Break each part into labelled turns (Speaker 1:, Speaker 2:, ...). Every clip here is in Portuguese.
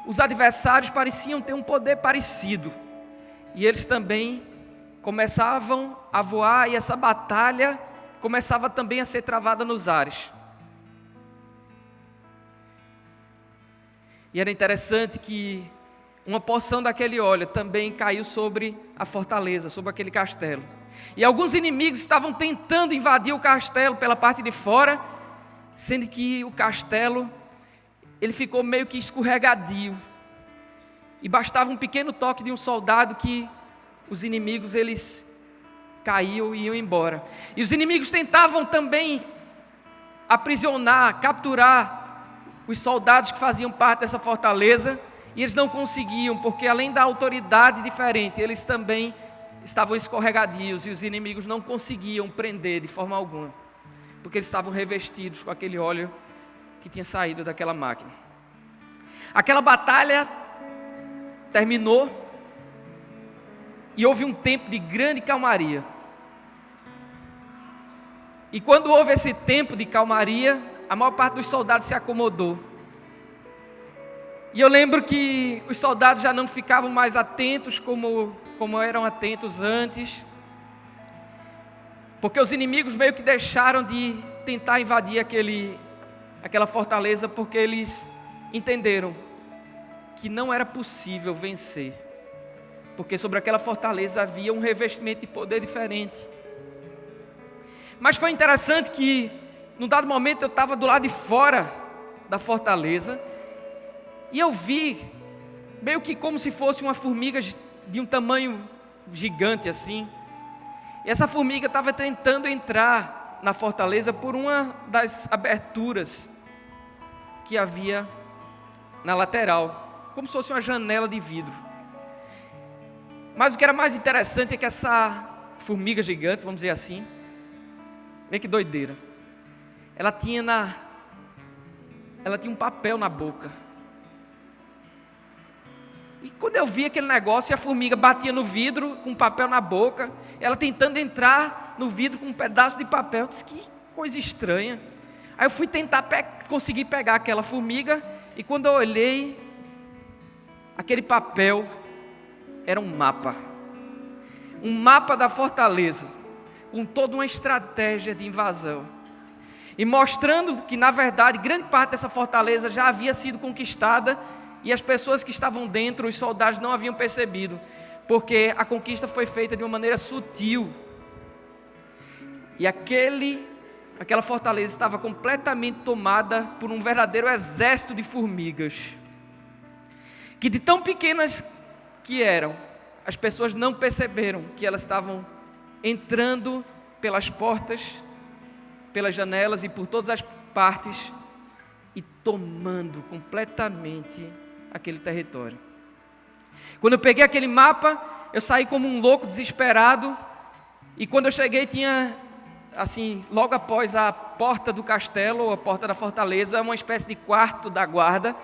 Speaker 1: os adversários pareciam ter um poder parecido. E eles também começavam a voar, e essa batalha começava também a ser travada nos ares. E era interessante que uma porção daquele óleo também caiu sobre a fortaleza, sobre aquele castelo. E alguns inimigos estavam tentando invadir o castelo pela parte de fora, sendo que o castelo ele ficou meio que escorregadio. E bastava um pequeno toque de um soldado que os inimigos eles caíam e iam embora. E os inimigos tentavam também aprisionar, capturar os soldados que faziam parte dessa fortaleza, e eles não conseguiam, porque além da autoridade diferente, eles também estavam escorregadios, e os inimigos não conseguiam prender de forma alguma, porque eles estavam revestidos com aquele óleo que tinha saído daquela máquina. Aquela batalha terminou, e houve um tempo de grande calmaria. E quando houve esse tempo de calmaria, a maior parte dos soldados se acomodou. E eu lembro que os soldados já não ficavam mais atentos como eram atentos antes, porque os inimigos meio que deixaram de tentar invadir aquela fortaleza, porque eles entenderam que não era possível vencer, porque sobre aquela fortaleza havia um revestimento de poder diferente. Mas foi interessante que, num dado momento, eu estava do lado de fora da fortaleza, e eu vi, meio que como se fosse uma formiga de um tamanho gigante assim. E essa formiga estava tentando entrar na fortaleza por uma das aberturas que havia na lateral, como se fosse uma janela de vidro. Mas o que era mais interessante é que essa formiga gigante, vamos dizer assim, vê que doideira, ela tinha um papel na boca. E quando eu vi aquele negócio, a formiga batia no vidro com papel na boca, ela tentando entrar no vidro com um pedaço de papel. Eu disse, que coisa estranha. Aí eu fui tentar conseguir pegar aquela formiga, e quando eu olhei, aquele papel era um mapa da fortaleza, com toda uma estratégia de invasão, e mostrando que na verdade grande parte dessa fortaleza já havia sido conquistada, e as pessoas que estavam dentro, os soldados, não haviam percebido, porque a conquista foi feita de uma maneira sutil, e aquela fortaleza estava completamente tomada por um verdadeiro exército de formigas, que de tão pequenas que eram, as pessoas não perceberam que elas estavam entrando pelas portas, pelas janelas e por todas as partes, e tomando completamente aquele território. Quando eu peguei aquele mapa, eu saí como um louco, desesperado, e quando eu cheguei tinha, assim, logo após a porta do castelo, ou a porta da fortaleza, uma espécie de quarto da guarda,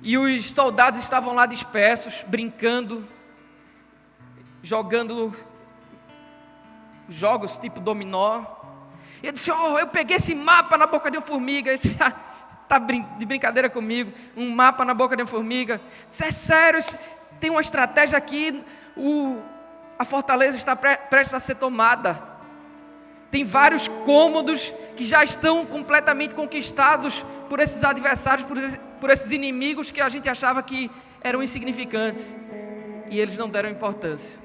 Speaker 1: e os soldados estavam lá dispersos, brincando, jogando jogos tipo dominó. E eu disse, eu peguei esse mapa na boca de uma formiga. Eu disse, tá de brincadeira comigo, um mapa na boca de uma formiga. Eu disse, é sério, tem uma estratégia aqui, a fortaleza está prestes a ser tomada. Tem vários cômodos que já estão completamente conquistados por esses adversários, por esses inimigos que a gente achava que eram insignificantes. E eles não deram importância.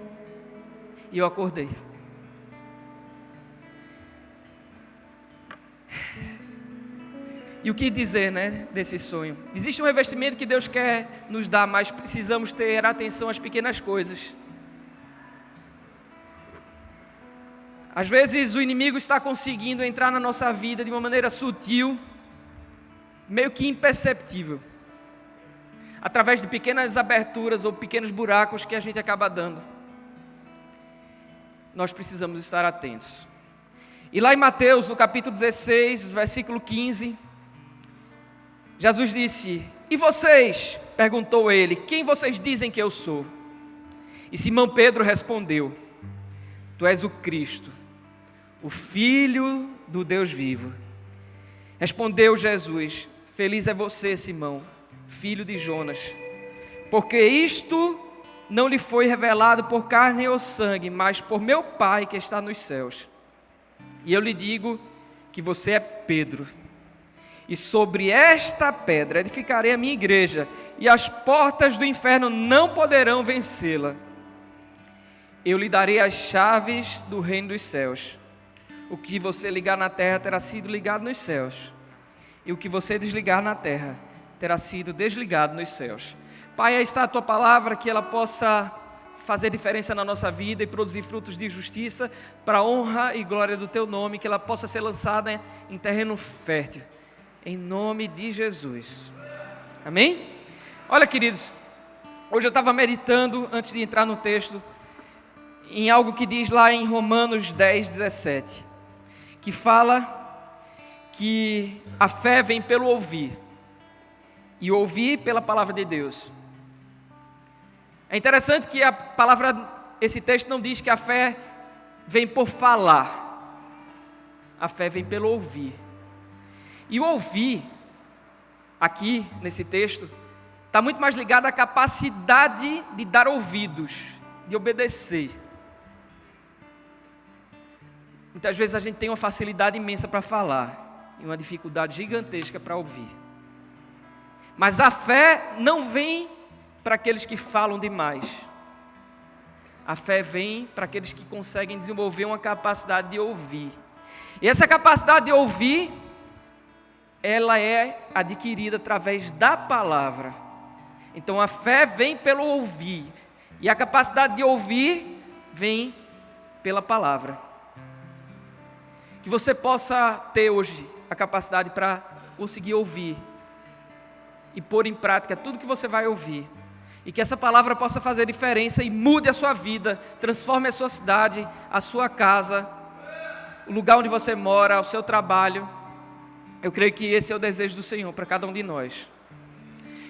Speaker 1: E eu acordei. E o que dizer, desse sonho? Existe um revestimento que Deus quer nos dar, mas precisamos ter atenção às pequenas coisas. Às vezes o inimigo está conseguindo entrar na nossa vida de uma maneira sutil, meio que imperceptível, através de pequenas aberturas ou pequenos buracos que a gente acaba dando. Nós precisamos estar atentos. E lá em Mateus, no capítulo 16, versículo 15, Jesus disse, e vocês? Perguntou ele, quem vocês dizem que eu sou? E Simão Pedro respondeu, tu és o Cristo, o Filho do Deus vivo. Respondeu Jesus, feliz é você, Simão, filho de Jonas. Porque isto não lhe foi revelado por carne ou sangue, mas por meu Pai que está nos céus. E eu lhe digo que você é Pedro, e sobre esta pedra edificarei a minha igreja, e as portas do inferno não poderão vencê-la. Eu lhe darei as chaves do reino dos céus. O que você ligar na terra terá sido ligado nos céus, e o que você desligar na terra terá sido desligado nos céus. Pai, aí está a tua palavra, que ela possa fazer diferença na nossa vida e produzir frutos de justiça para a honra e glória do teu nome, que ela possa ser lançada em terreno fértil, em nome de Jesus. Amém? Olha, queridos, hoje eu estava meditando, antes de entrar no texto, em algo que diz lá em Romanos 10, 17, que fala que a fé vem pelo ouvir, e ouvir pela palavra de Deus. É interessante que a palavra, esse texto não diz que a fé vem por falar, a fé vem pelo ouvir. E o ouvir, aqui nesse texto, está muito mais ligado à capacidade de dar ouvidos, de obedecer. Muitas vezes a gente tem uma facilidade imensa para falar e uma dificuldade gigantesca para ouvir. Mas a fé não vem para aqueles que falam demais. A fé vem para aqueles que conseguem desenvolver uma capacidade de ouvir. E essa capacidade de ouvir, ela é adquirida através da palavra. Então a fé vem pelo ouvir, e a capacidade de ouvir vem pela palavra. Que você possa ter hoje a capacidade para conseguir ouvir e pôr em prática tudo que você vai ouvir. E que essa palavra possa fazer diferença e mude a sua vida, transforme a sua cidade, a sua casa, o lugar onde você mora, o seu trabalho. Eu creio que esse é o desejo do Senhor para cada um de nós.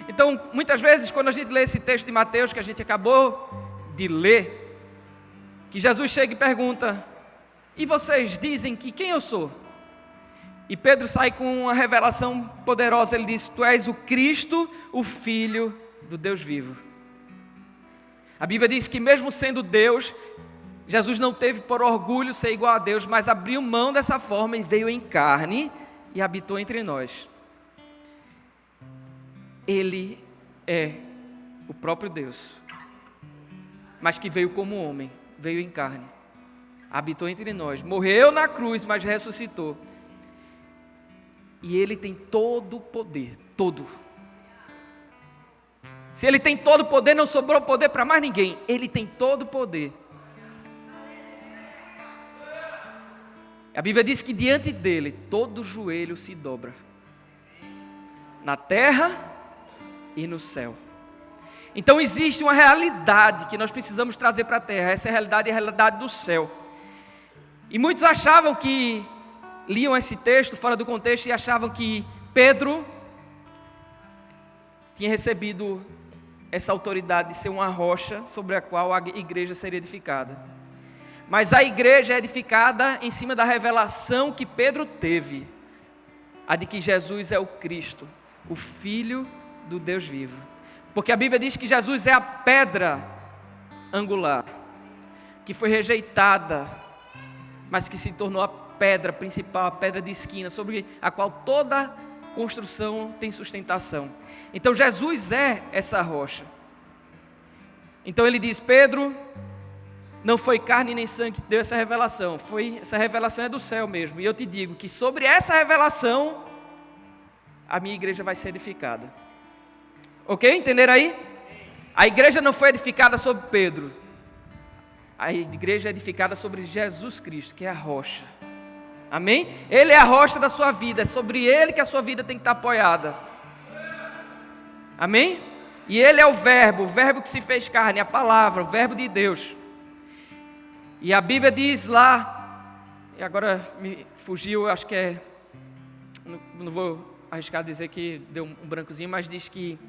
Speaker 1: Então, muitas vezes, quando a gente lê esse texto de Mateus, que a gente acabou de ler, que Jesus chega e pergunta: e vocês dizem que quem eu sou? E Pedro sai com uma revelação poderosa. Ele diz: tu és o Cristo, o Filho do Deus vivo. A Bíblia diz que mesmo sendo Deus, Jesus não teve por orgulho ser igual a Deus, mas abriu mão dessa forma e veio em carne e habitou entre nós. Ele é o próprio Deus, mas que veio como homem, veio em carne, habitou entre nós, morreu na cruz, mas ressuscitou. E Ele tem todo o poder, todo. Se Ele tem todo o poder, não sobrou poder para mais ninguém. Ele tem todo o poder. A Bíblia diz que diante dele, todo joelho se dobra, na terra e no céu. Então existe uma realidade que nós precisamos trazer para a terra. Essa realidade é a realidade do céu. E muitos achavam que, liam esse texto fora do contexto e achavam que Pedro tinha recebido essa autoridade de ser uma rocha sobre a qual a igreja seria edificada. Mas a igreja é edificada em cima da revelação que Pedro teve, a de que Jesus é o Cristo, o Filho do Deus vivo. Porque a Bíblia diz que Jesus é a pedra angular, que foi rejeitada, mas que se tornou a pedra principal, a pedra de esquina, sobre a qual toda construção tem sustentação. Então Jesus é essa rocha. Então ele diz: Pedro, não foi carne nem sangue que deu essa revelação, essa revelação é do céu mesmo. E eu te digo que sobre essa revelação a minha igreja vai ser edificada. Ok? Entenderam aí? A igreja não foi edificada sobre Pedro, a igreja é edificada sobre Jesus Cristo, que é a rocha. Amém? Ele é a rocha da sua vida, é sobre Ele que a sua vida tem que estar apoiada. Amém? E Ele é o verbo que se fez carne, a palavra, o verbo de Deus. E a Bíblia diz lá, e agora me fugiu, acho que é, não vou arriscar dizer que deu um brancozinho, mas diz que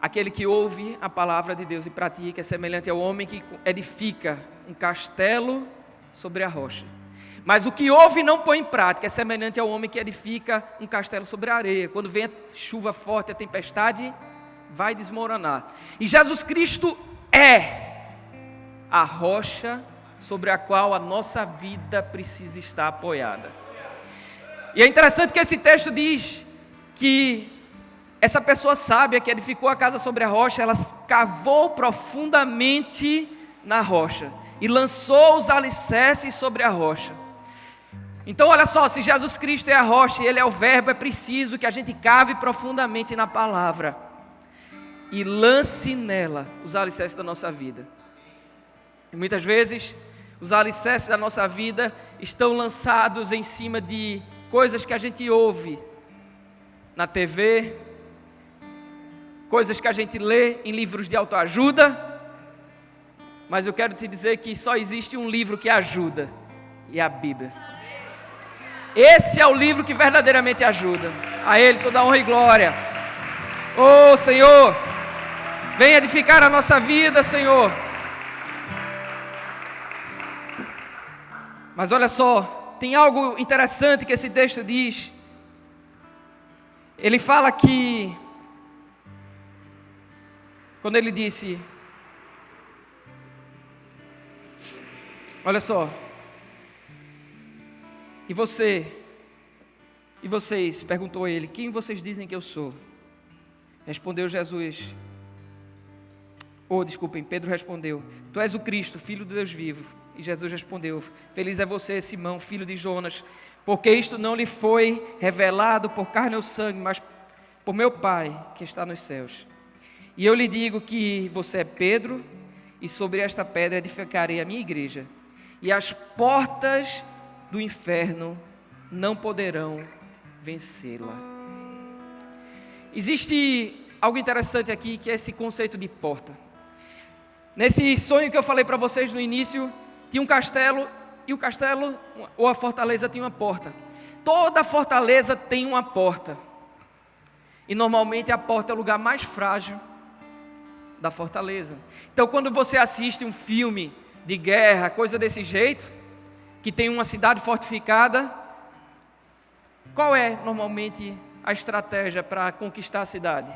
Speaker 1: aquele que ouve a palavra de Deus e pratica é semelhante ao homem que edifica um castelo sobre a rocha. Mas o que ouve e não põe em prática é semelhante ao homem que edifica um castelo sobre a areia. Quando vem a chuva forte, a tempestade, vai desmoronar. E Jesus Cristo é a rocha sobre a qual a nossa vida precisa estar apoiada. E é interessante que esse texto diz que essa pessoa sábia que edificou a casa sobre a rocha, ela cavou profundamente na rocha e lançou os alicerces sobre a rocha. Então olha só, se Jesus Cristo é a rocha e Ele é o verbo, é preciso que a gente cave profundamente na palavra e lance nela os alicerces da nossa vida. E muitas vezes os alicerces da nossa vida estão lançados em cima de coisas que a gente ouve na TV, coisas que a gente lê em livros de autoajuda, mas eu quero te dizer que só existe um livro que ajuda, e é a Bíblia. Esse é o livro que verdadeiramente ajuda. A Ele toda honra e glória. Oh Senhor, vem edificar a nossa vida, Senhor. Mas olha só, tem algo interessante que esse texto diz. Ele fala que, quando ele disse, olha só, e vocês, perguntou ele, quem vocês dizem que eu sou? Respondeu Jesus, Pedro respondeu, tu és o Cristo, Filho do Deus vivo. E Jesus respondeu, feliz é você, Simão, filho de Jonas, porque isto não lhe foi revelado por carne ou sangue, mas por meu Pai que está nos céus. E eu lhe digo que você é Pedro, e sobre esta pedra edificarei a minha igreja, e as portas do inferno não poderão vencê-la. Existe algo interessante aqui, que é esse conceito de porta. Nesse sonho que eu falei para vocês no início, tinha um castelo, e o castelo, ou a fortaleza, tinha uma porta. Toda fortaleza tem uma porta, e normalmente a porta é o lugar mais frágil da fortaleza. Então quando você assiste um filme de guerra, coisa desse jeito, que tem uma cidade fortificada, qual é normalmente a estratégia para conquistar a cidade?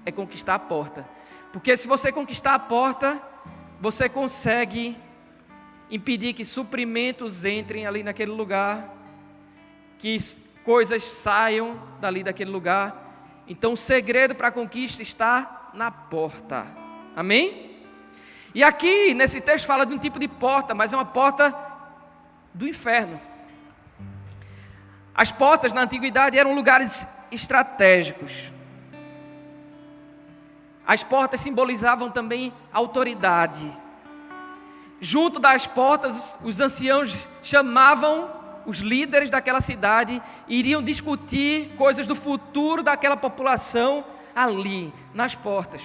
Speaker 1: É conquistar a porta. Porque se você conquistar a porta, você consegue impedir que suprimentos entrem ali naquele lugar, que coisas saiam dali daquele lugar. Então o segredo para a conquista está na porta. Amém? E aqui nesse texto fala de um tipo de porta, mas é uma porta do inferno. As portas na antiguidade eram lugares estratégicos. As portas simbolizavam também autoridade. Junto das portas, os anciãos chamavam os líderes daquela cidade e iriam discutir coisas do futuro daquela população ali, nas portas.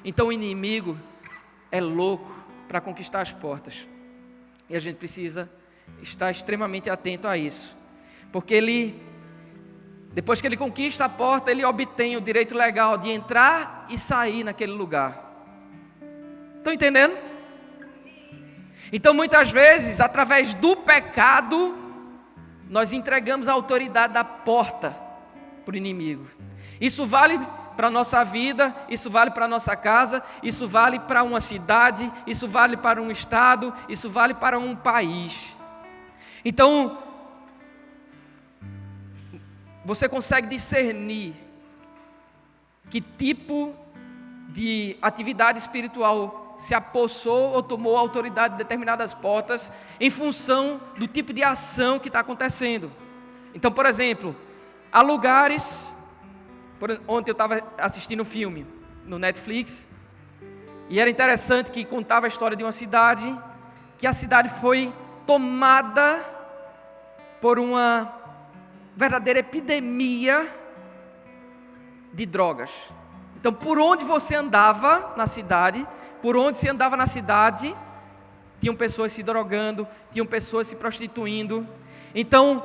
Speaker 1: Então o inimigo é louco para conquistar as portas. E a gente precisa estar extremamente atento a isso. Porque depois que ele conquista a porta, ele obtém o direito legal de entrar e sair naquele lugar. Estão entendendo? Então muitas vezes, através do pecado, nós entregamos a autoridade da porta para o inimigo. Isso vale para a nossa vida, isso vale para a nossa casa, isso vale para uma cidade, isso vale para um estado, isso vale para um país. Então, você consegue discernir que tipo de atividade espiritual se apossou ou tomou a autoridade de determinadas portas em função do tipo de ação que está acontecendo. Então, por exemplo, há lugares... Ontem eu estava assistindo um filme no Netflix e era interessante que contava a história de uma cidade, que a cidade foi tomada por uma verdadeira epidemia de drogas. Então, por onde você andava na cidade, tinham pessoas se drogando, tinham pessoas se prostituindo. Então,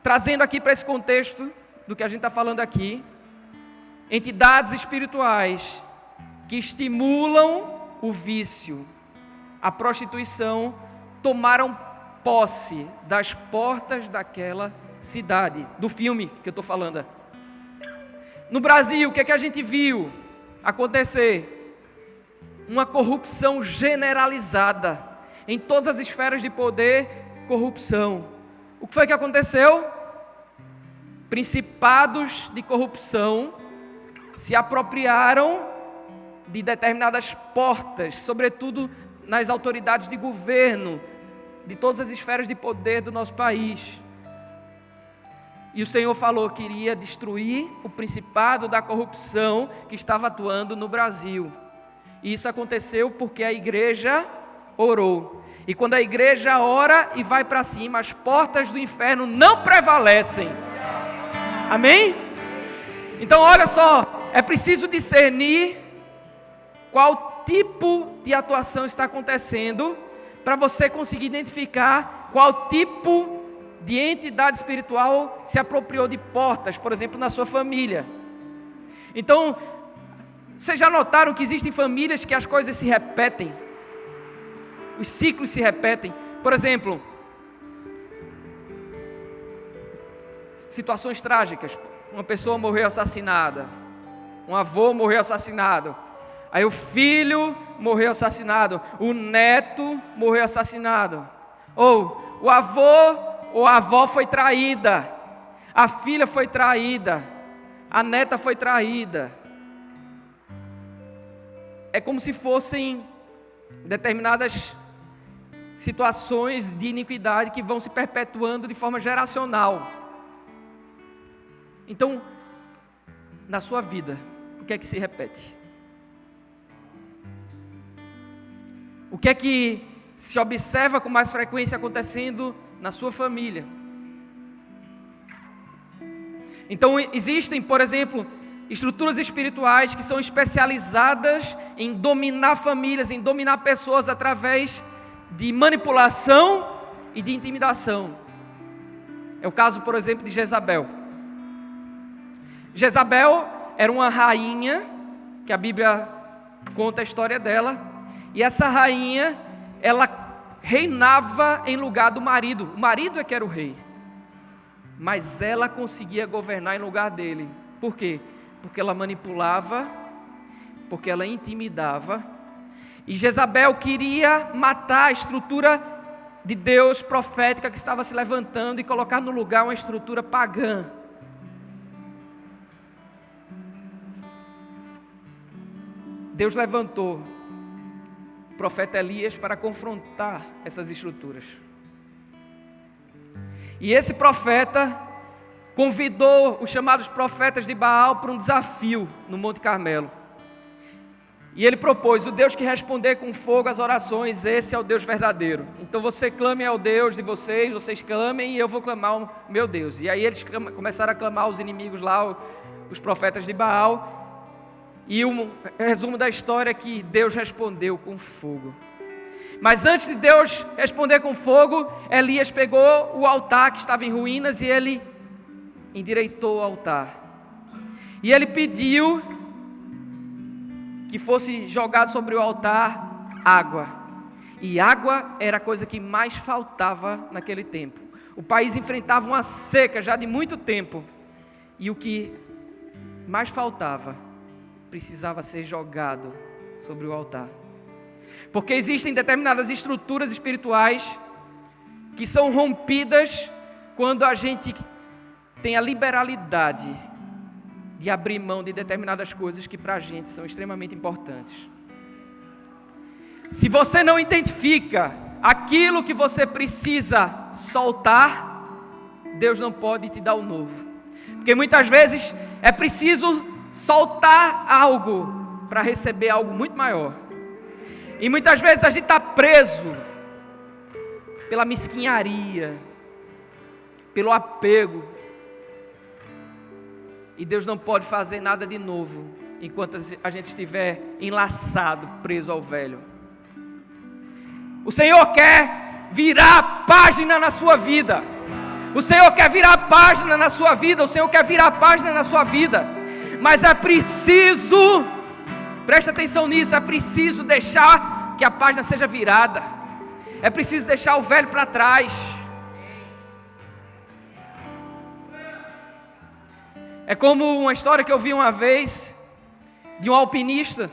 Speaker 1: trazendo aqui para esse contexto do que a gente está falando aqui, entidades espirituais que estimulam o vício, a prostituição, tomaram posse das portas daquela cidade, do filme que eu estou falando. No Brasil, o que é que a gente viu acontecer? Uma corrupção generalizada, em todas as esferas de poder, corrupção. O que foi que aconteceu? Principados de corrupção se apropriaram de determinadas portas, sobretudo nas autoridades de governo, de todas as esferas de poder do nosso país. E o Senhor falou que iria destruir o principado da corrupção que estava atuando no Brasil. E isso aconteceu porque a igreja orou. E quando a igreja ora e vai para cima, as portas do inferno não prevalecem. Amém? Então olha só, é preciso discernir qual tipo de atuação está acontecendo para você conseguir identificar qual tipo de entidade espiritual se apropriou de portas, por exemplo, na sua família. Então, vocês já notaram que existem famílias que as coisas se repetem? Os ciclos se repetem. Por exemplo, situações trágicas. Uma pessoa morreu assassinada. Um avô morreu assassinado. Aí o filho morreu assassinado. O neto morreu assassinado. Ou o avô ou a avó foi traída. A filha foi traída. A neta foi traída. É como se fossem determinadas situações de iniquidade que vão se perpetuando de forma geracional. Então, na sua vida, o que é que se repete? O que é que se observa com mais frequência acontecendo na sua família? Então, existem, por exemplo, estruturas espirituais que são especializadas em dominar famílias, em dominar pessoas através de manipulação e de intimidação. É o caso, por exemplo, de Jezabel. Jezabel era uma rainha, que a Bíblia conta a história dela, e essa rainha, ela reinava em lugar do marido. O marido é que era o rei, mas ela conseguia governar em lugar dele. Por quê? Porque ela manipulava, porque ela intimidava. E Jezabel queria matar a estrutura de Deus profética que estava se levantando e colocar no lugar uma estrutura pagã. Deus levantou o profeta Elias para confrontar essas estruturas. E esse profeta convidou os chamados profetas de Baal para um desafio no Monte Carmelo. E ele propôs: o Deus que responder com fogo às orações, esse é o Deus verdadeiro. Então você clame ao Deus de vocês, vocês clamem e eu vou clamar ao meu Deus. E aí eles começaram a clamar os inimigos lá, os profetas de Baal. E o resumo da história é que Deus respondeu com fogo. Mas antes de Deus responder com fogo, Elias pegou o altar que estava em ruínas e ele endireitou o altar. E ele pediu que fosse jogado sobre o altar água. E água era a coisa que mais faltava naquele tempo. O país enfrentava uma seca já de muito tempo. E o que mais faltava precisava ser jogado sobre o altar. Porque existem determinadas estruturas espirituais que são rompidas quando a gente tem a liberalidade de abrir mão de determinadas coisas que para a gente são extremamente importantes. Se você não identifica aquilo que você precisa soltar, Deus não pode te dar o novo. Porque muitas vezes é preciso soltar algo para receber algo muito maior. E muitas vezes a gente está preso pela mesquinharia, pelo apego. E Deus não pode fazer nada de novo enquanto a gente estiver enlaçado, preso ao velho. O Senhor quer virar a página na sua vida. O Senhor quer virar a página na sua vida. O Senhor quer virar a página na sua vida. Mas é preciso, presta atenção nisso, é preciso deixar que a página seja virada. É preciso deixar o velho para trás. É como uma história que eu vi uma vez de um alpinista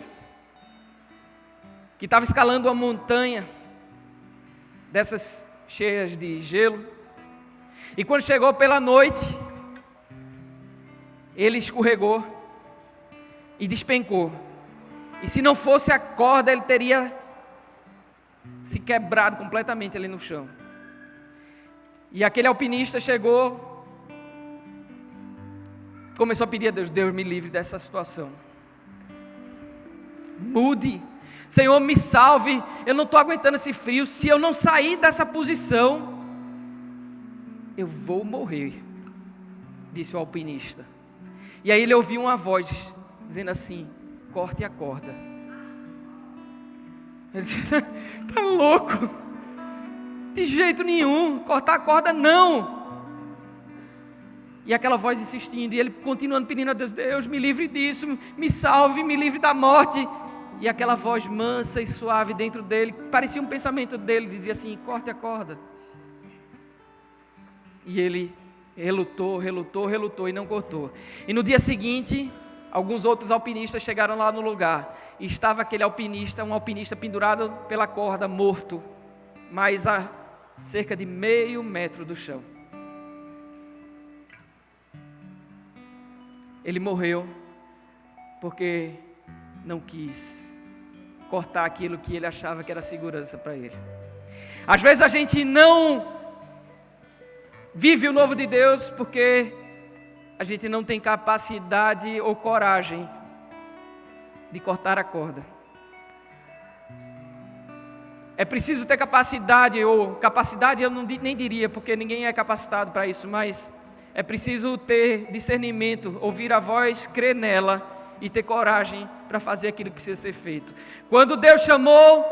Speaker 1: que estava escalando uma montanha dessas cheias de gelo. E quando chegou pela noite, ele escorregou e despencou. E se não fosse a corda, ele teria se quebrado completamente ali no chão. E aquele alpinista chegou, começou a pedir a Deus: Deus, me livre dessa situação. Mude. Senhor, me salve. Eu não estou aguentando esse frio. Se eu não sair dessa posição, eu vou morrer, disse o alpinista. E aí ele ouviu uma voz dizendo assim: corte a corda. Ele disse: tá louco? De jeito nenhum, cortar a corda não. E aquela voz insistindo, e ele continuando pedindo a Deus: Deus, me livre disso, me salve, me livre da morte. E aquela voz mansa e suave dentro dele, parecia um pensamento dele, dizia assim: corte a corda. E ele relutou e não cortou. E no dia seguinte, alguns outros alpinistas chegaram lá no lugar. E estava aquele alpinista, um alpinista pendurado pela corda, morto, mas a cerca de meio metro do chão. Ele morreu porque não quis cortar aquilo que ele achava que era segurança para ele. Às vezes a gente não vive o novo de Deus porque a gente não tem capacidade ou coragem de cortar a corda. É preciso ter capacidade, ou capacidade eu nem diria, porque ninguém é capacitado para isso, mas é preciso ter discernimento, ouvir a voz, crer nela e ter coragem para fazer aquilo que precisa ser feito. Quando Deus chamou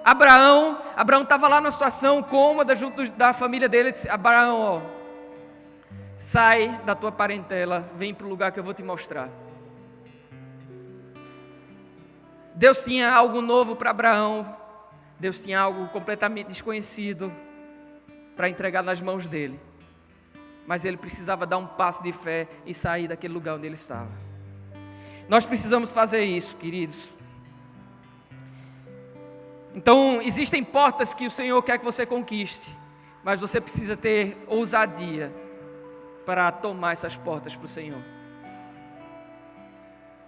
Speaker 1: Abraão estava lá numa situação cômoda junto da família dele. Ele disse: Abraão, ó, sai da tua parentela, vem para o lugar que eu vou te mostrar. Deus tinha algo novo para Abraão. Deus tinha algo completamente desconhecido para entregar nas mãos dele. Mas ele precisava dar um passo de fé e sair daquele lugar onde ele estava. Nós precisamos fazer isso, queridos. Então, existem portas que o Senhor quer que você conquiste, mas você precisa ter ousadia para tomar essas portas para o Senhor.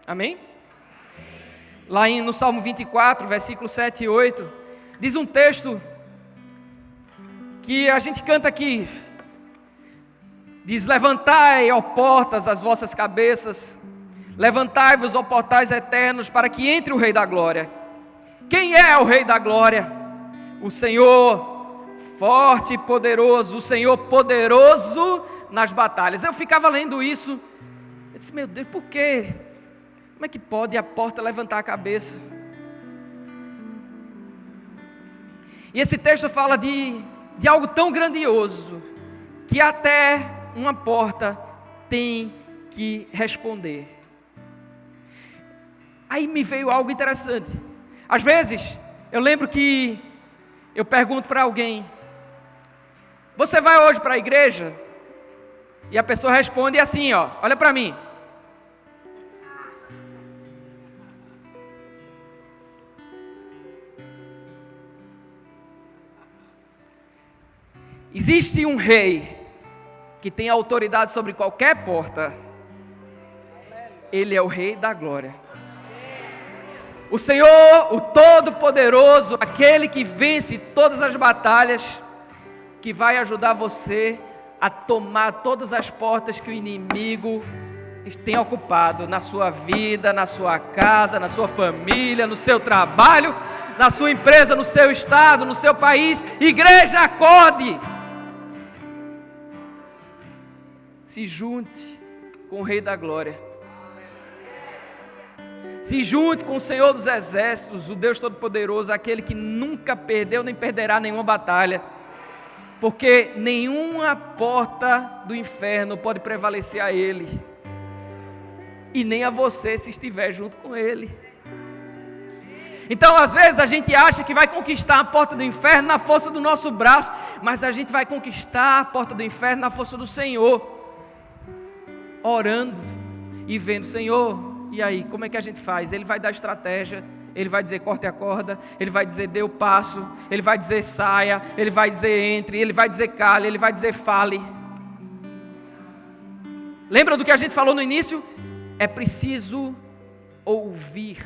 Speaker 1: Amém? Lá no Salmo 24, versículos 7 e 8, diz um texto que a gente canta aqui. Diz: levantai, ó portas, as vossas cabeças, levantai-vos, ó portais eternos, para que entre o Rei da Glória. Quem é o Rei da Glória? O Senhor forte e poderoso, o Senhor poderoso nas batalhas. Eu ficava lendo isso, eu disse: meu Deus, por quê? Como é que pode a porta levantar a cabeça? E esse texto fala de algo tão grandioso, que até uma porta tem que responder. Aí me veio algo interessante. Às vezes, eu lembro que eu pergunto para alguém: você vai hoje para a igreja? E a pessoa responde assim, ó, olha para mim. Existe um rei que tem autoridade sobre qualquer porta. Ele é o Rei da Glória. O Senhor, o Todo-Poderoso, aquele que vence todas as batalhas, que vai ajudar você a tomar todas as portas que o inimigo tem ocupado na sua vida, na sua casa, na sua família, no seu trabalho, na sua empresa, no seu estado, no seu país. Igreja, acorde! Se junte com o Rei da Glória. Se junte com o Senhor dos Exércitos, o Deus Todo-Poderoso, aquele que nunca perdeu nem perderá nenhuma batalha. Porque nenhuma porta do inferno pode prevalecer a Ele. E nem a você se estiver junto com Ele. Então, às vezes, a gente acha que vai conquistar a porta do inferno na força do nosso braço, mas a gente vai conquistar a porta do inferno na força do Senhor, orando e vendo: Senhor, e aí, como é que a gente faz? Ele vai dar estratégia, Ele vai dizer corte a corda, Ele vai dizer dê o passo, Ele vai dizer saia, Ele vai dizer entre, Ele vai dizer cale, Ele vai dizer fale. Lembra do que a gente falou no início? É preciso ouvir,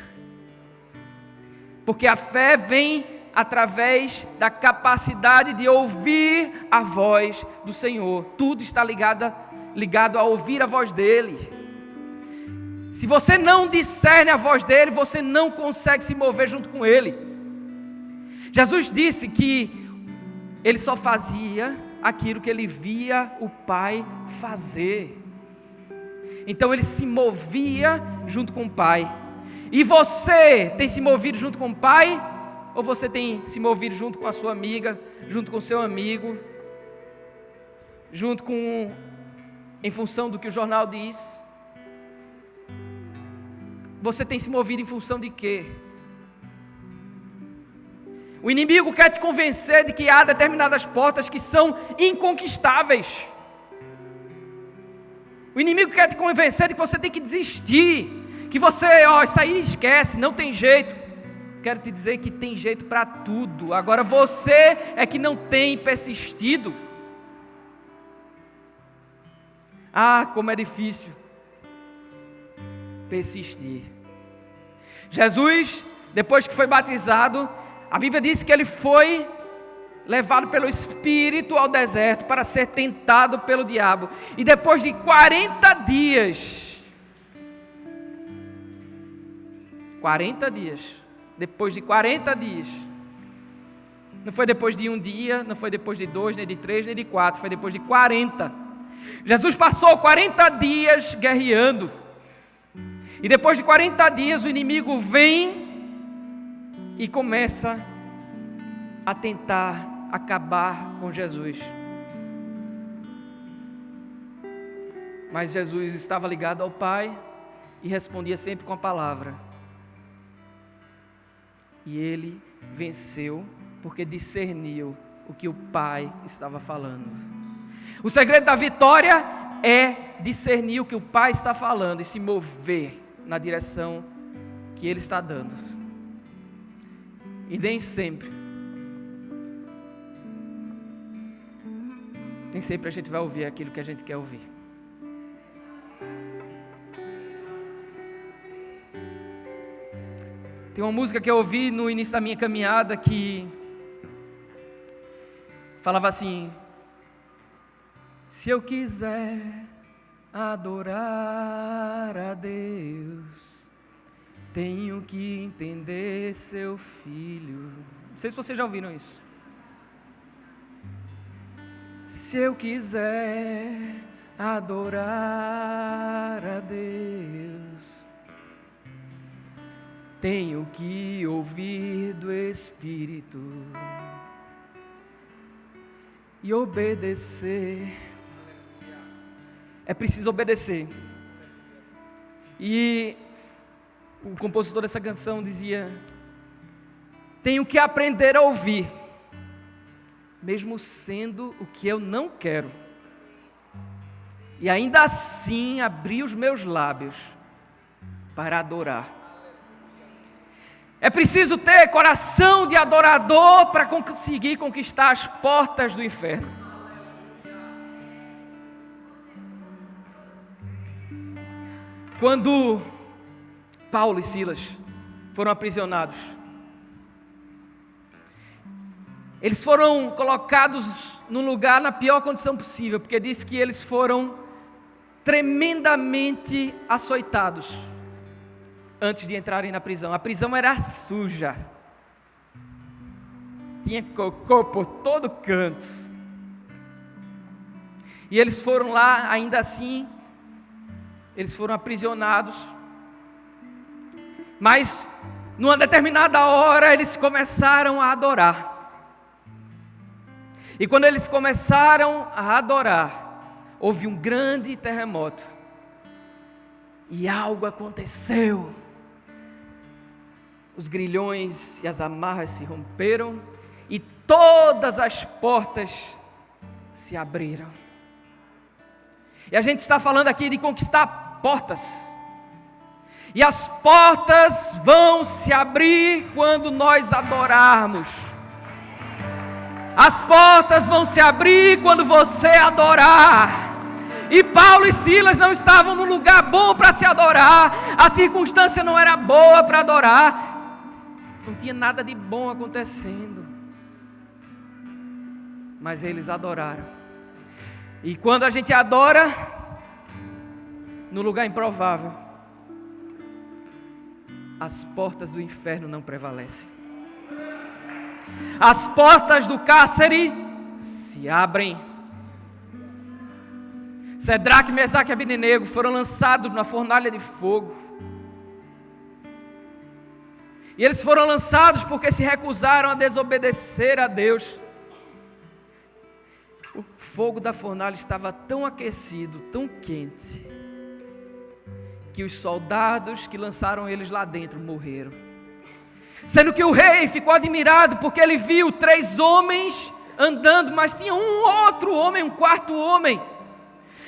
Speaker 1: porque a fé vem através da capacidade de ouvir a voz do Senhor. Tudo está ligado a ouvir a voz dEle. Se você não discerne a voz dEle, você não consegue se mover junto com Ele. Jesus disse que Ele só fazia aquilo que Ele via o Pai fazer. Então Ele se movia junto com o Pai. E você tem se movido junto com o Pai? Ou você tem se movido junto com a sua amiga, junto com o seu amigo, em função do que o jornal diz? Você tem se movido em função de quê? O inimigo quer te convencer de que há determinadas portas que são inconquistáveis. O inimigo quer te convencer de que você tem que desistir, que você, isso aí esquece, não tem jeito. Quero te dizer que tem jeito para tudo. Agora você é que não tem persistido. Como é difícil persistir. Jesus, depois que foi batizado, a Bíblia diz que ele foi levado pelo Espírito ao deserto para ser tentado pelo diabo. E depois de 40 dias, depois de 40 dias, não foi depois de um dia, não foi depois de 2, nem de 3, nem de 4, foi depois de 40. Jesus passou 40 dias guerreando. E depois de 40 dias o inimigo vem e começa a tentar acabar com Jesus. Mas Jesus estava ligado ao Pai e respondia sempre com a palavra. E ele venceu porque discerniu o que o Pai estava falando. O segredo da vitória é discernir o que o Pai está falando e se mover na direção que Ele está dando. E nem sempre a gente vai ouvir aquilo que a gente quer ouvir. Tem uma música que eu ouvi no início da minha caminhada que falava assim: se eu quiser adorar a Deus, tenho que entender seu filho. Não sei se vocês já ouviram isso. Se eu quiser adorar a Deus, tenho que ouvir do Espírito e obedecer. É preciso obedecer. E o compositor dessa canção dizia: tenho que aprender a ouvir, mesmo sendo o que eu não quero, e ainda assim abrir os meus lábios para adorar. É preciso ter coração de adorador para conseguir conquistar as portas do inferno. Quando Paulo e Silas foram aprisionados, eles foram colocados num lugar na pior condição possível, porque diz que eles foram tremendamente açoitados antes de entrarem na prisão. A prisão era suja, tinha cocô por todo canto, e eles foram lá, ainda assim, eles foram aprisionados, mas numa determinada hora eles começaram a adorar. E quando eles começaram a adorar, houve um grande terremoto. E algo aconteceu. os grilhões e as amarras se romperam e todas as portas se abriram. E a gente está falando aqui de conquistar portas. E as portas vão se abrir quando nós adorarmos. As portas vão se abrir quando você adorar. E Paulo e Silas não estavam num lugar bom para se adorar. A circunstância não era boa para adorar. Não tinha nada de bom acontecendo. Mas eles adoraram. E quando a gente adora no lugar improvável, as portas do inferno não prevalecem. As portas do cárcere se abrem. Sedraque, Mesaque e Abednego foram lançados na fornalha de fogo. E eles foram lançados porque se recusaram a desobedecer a Deus. O fogo da fornalha estava tão aquecido, tão quente, que os soldados que lançaram eles lá dentro morreram. Sendo que o rei ficou admirado porque ele viu 3 homens andando, mas tinha um outro homem, um quarto homem.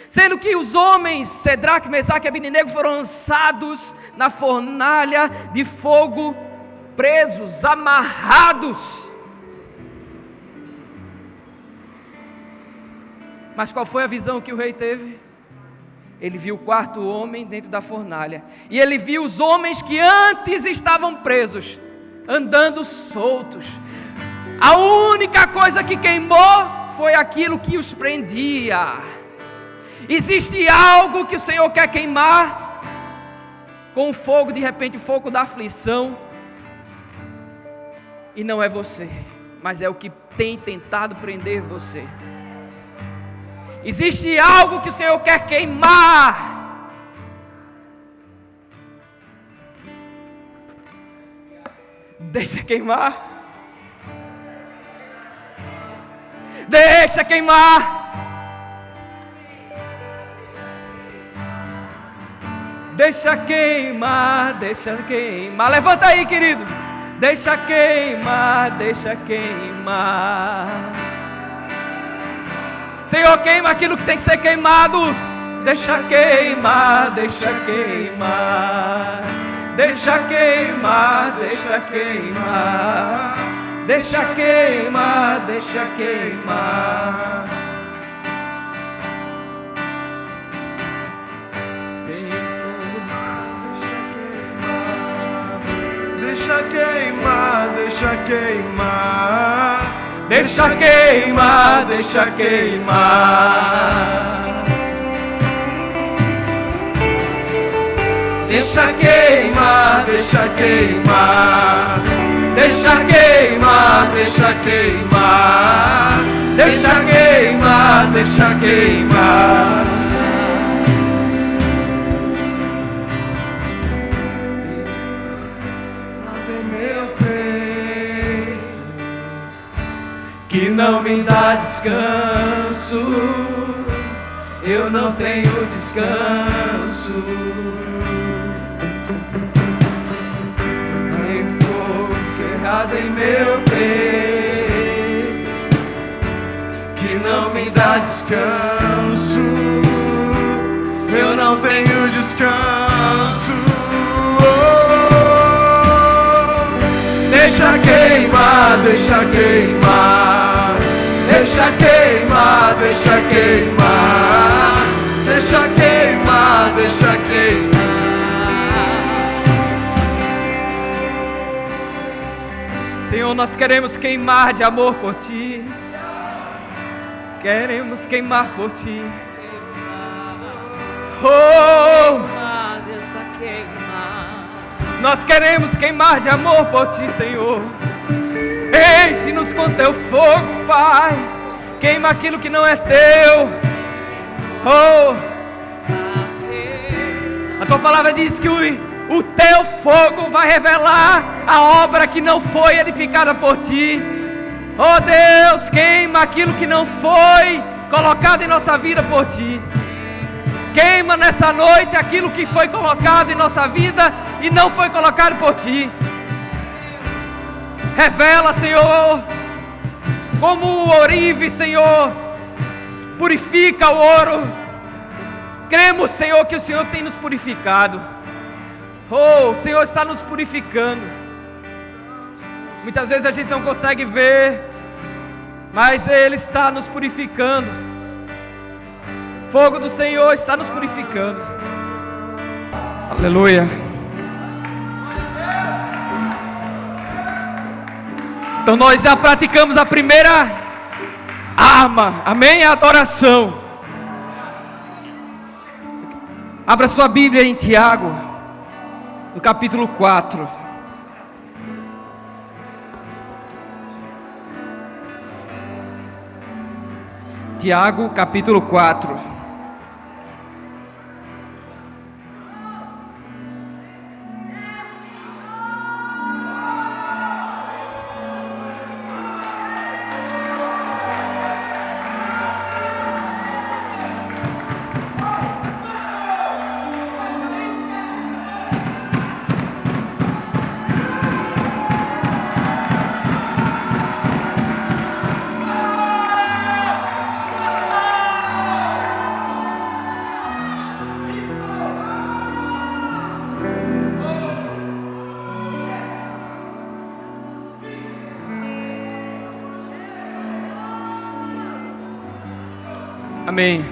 Speaker 1: Sendo que os homens, Sedraque, Mesaque e Abednego, foram lançados na fornalha de fogo, presos, amarrados. Mas qual foi a visão que o rei teve? Ele viu o quarto homem dentro da fornalha. E ele viu os homens que antes estavam presos, andando soltos. A única coisa que queimou foi aquilo que os prendia. Existe algo que o Senhor quer queimar com o fogo, de repente o fogo da aflição. E não é você, mas é o que tem tentado prender você. Existe algo que o Senhor quer queimar. Deixa queimar. Deixa queimar. Deixa queimar, deixa queimar. Levanta aí, querido. Deixa queimar, deixa queimar. Senhor, queima aquilo que tem que ser queimado. Deixa queimar, deixa queimar. Deixa queimar, deixa queimar. Deixa queimar, deixa queimar.
Speaker 2: Deixa queimar, deixa queimar.
Speaker 1: Deixa queimar, deixa queimar.
Speaker 2: Deixa queimar, deixa queimar. Deixa queimar, deixa queimar. Deixa queimar, deixa queimar. Que não me dá descanso, eu não tenho descanso. Sem fogo cerrado em meu peito, que não me dá descanso, eu não tenho descanso. Deixa queimar, deixa queimar. Deixa queimar, deixa queimar. Deixa queimar, deixa queimar.
Speaker 1: Senhor, nós queremos queimar de amor por Ti. Queremos queimar por Ti. Oh!
Speaker 3: Deixa queimar.
Speaker 1: Nós queremos queimar de amor por Ti, Senhor. Enche-nos com Teu fogo, Pai. Queima aquilo que não é Teu. Oh! A Tua palavra diz que o Teu fogo vai revelar a obra que não foi edificada por Ti. Oh Deus, queima aquilo que não foi colocado em nossa vida por Ti. Queima nessa noite aquilo que foi colocado em nossa vida e não foi colocado por Ti. Revela, Senhor, como o ourive, Senhor, purifica o ouro. Cremos, Senhor, que o Senhor tem nos purificado. Oh, o Senhor está nos purificando. Muitas vezes a gente não consegue ver, mas Ele está nos purificando. O fogo do Senhor está nos purificando. Aleluia. Então nós já praticamos a primeira arma, amém? A adoração. Abra sua Bíblia em Tiago, no capítulo 4. Tiago, capítulo 4. Amém.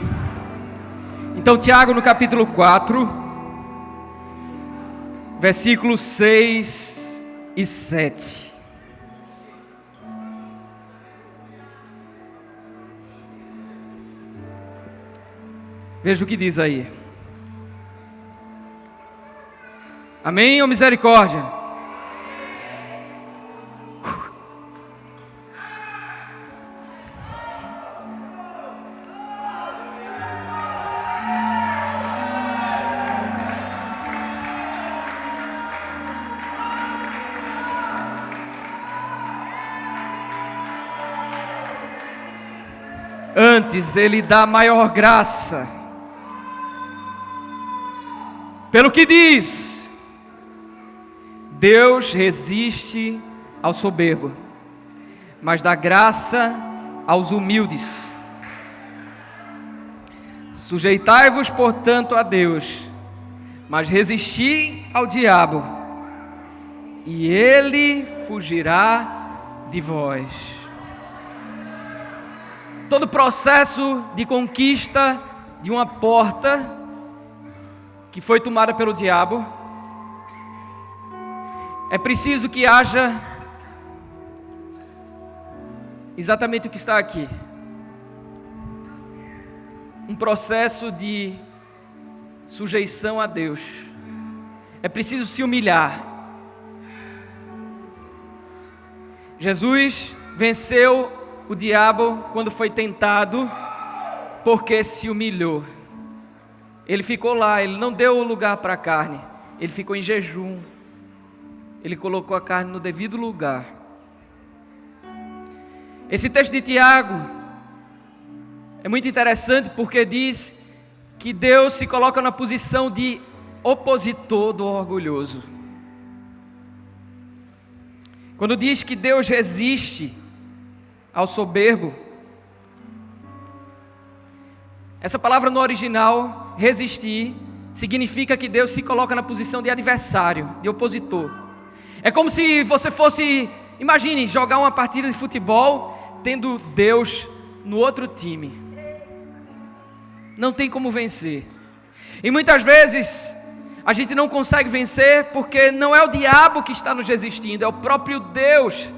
Speaker 1: Então, Tiago, no capítulo 4, versículos 6 e 7. Veja o que diz aí. Amém ou misericórdia? Antes Ele dá maior graça. Pelo que diz: Deus resiste ao soberbo, mas dá graça aos humildes. Sujeitai-vos, portanto, a Deus, mas resisti ao diabo, e ele fugirá de vós. Todo processo de conquista de uma porta que foi tomada pelo diabo, é preciso que haja exatamente o que está aqui: um processo de sujeição a Deus. É preciso se humilhar. Jesus venceu o diabo quando foi tentado, porque se humilhou. Ele ficou lá, ele não deu lugar para a carne, ele ficou em jejum, ele colocou a carne no devido lugar. Esse texto de Tiago é muito interessante porque diz que Deus se coloca na posição de opositor do orgulhoso. Quando diz que Deus resiste ao soberbo, essa palavra no original, resistir, significa que Deus se coloca na posição de adversário, de opositor. É como se você fosse, imagine, jogar uma partida de futebol tendo Deus no outro time. Não tem como vencer. E muitas vezes a gente não consegue vencer porque não é o diabo que está nos resistindo, é o próprio Deus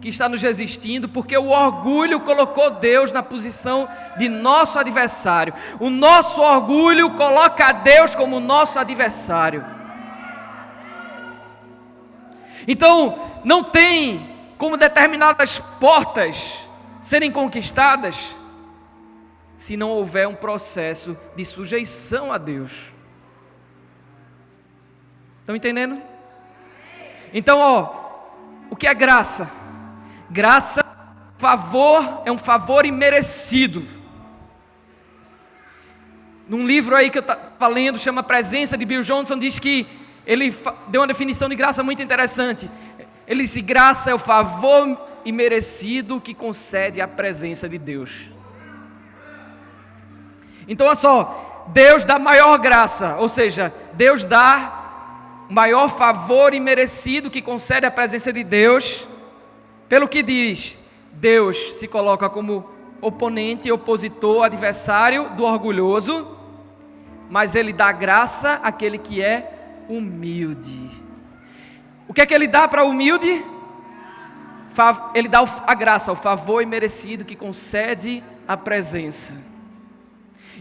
Speaker 1: que está nos resistindo, porque o orgulho colocou Deus na posição de nosso adversário. O nosso orgulho coloca a Deus como nosso adversário. Então, não tem como determinadas portas serem conquistadas se não houver um processo de sujeição a Deus. Estão entendendo? Então, o que é graça? Graça, favor, é um favor imerecido. Num livro aí que eu estava lendo, chama Presença, de Bill Johnson, diz que ele deu uma definição de graça muito interessante. Ele disse: graça é o favor imerecido que concede a presença de Deus. Então olha só, Deus dá maior graça, ou seja, Deus dá maior favor imerecido que concede a presença de Deus. Pelo que diz, Deus se coloca como oponente, opositor, adversário do orgulhoso, mas Ele dá graça àquele que é humilde. O que é que Ele dá para o humilde? Ele dá a graça, o favor imerecido que concede a presença.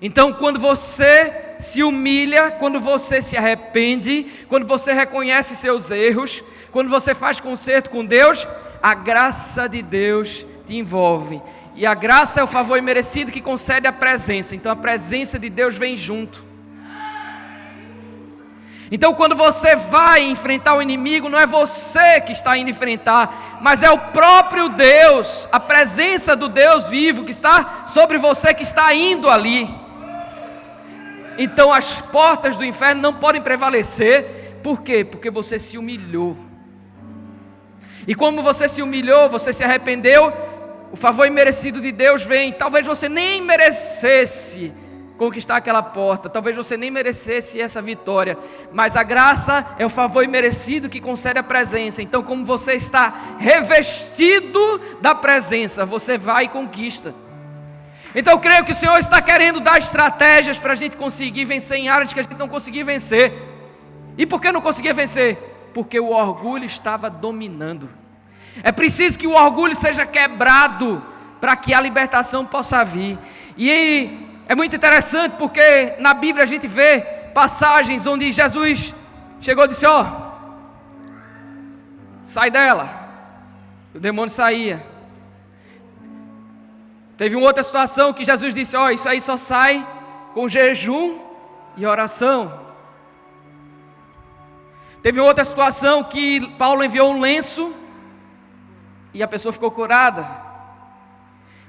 Speaker 1: Então, quando você se humilha, quando você se arrepende, quando você reconhece seus erros, quando você faz conserto com Deus, a graça de Deus te envolve. E a graça é o favor imerecido que concede a presença. Então a presença de Deus vem junto. Então quando você vai enfrentar o inimigo, não é você que está indo enfrentar, mas é o próprio Deus, a presença do Deus vivo que está sobre você, que está indo ali. Então as portas do inferno não podem prevalecer. Por quê? Porque você se humilhou. E como você se humilhou, você se arrependeu, o favor imerecido de Deus vem. Talvez você nem merecesse conquistar aquela porta, talvez você nem merecesse essa vitória, mas a graça é o favor imerecido que concede a presença. Então, como você está revestido da presença, você vai e conquista. Então eu creio que o Senhor está querendo dar estratégias para a gente conseguir vencer em áreas que a gente não conseguia vencer. E por que não conseguia vencer? Porque o orgulho estava dominando. É preciso que o orgulho seja quebrado para que a libertação possa vir. E é muito interessante porque na Bíblia a gente vê passagens onde Jesus chegou e disse: ó, sai dela. O demônio saía. Teve uma outra situação que Jesus disse: ó, isso aí só sai com jejum e oração. Teve outra situação que Paulo enviou um lenço e a pessoa ficou curada.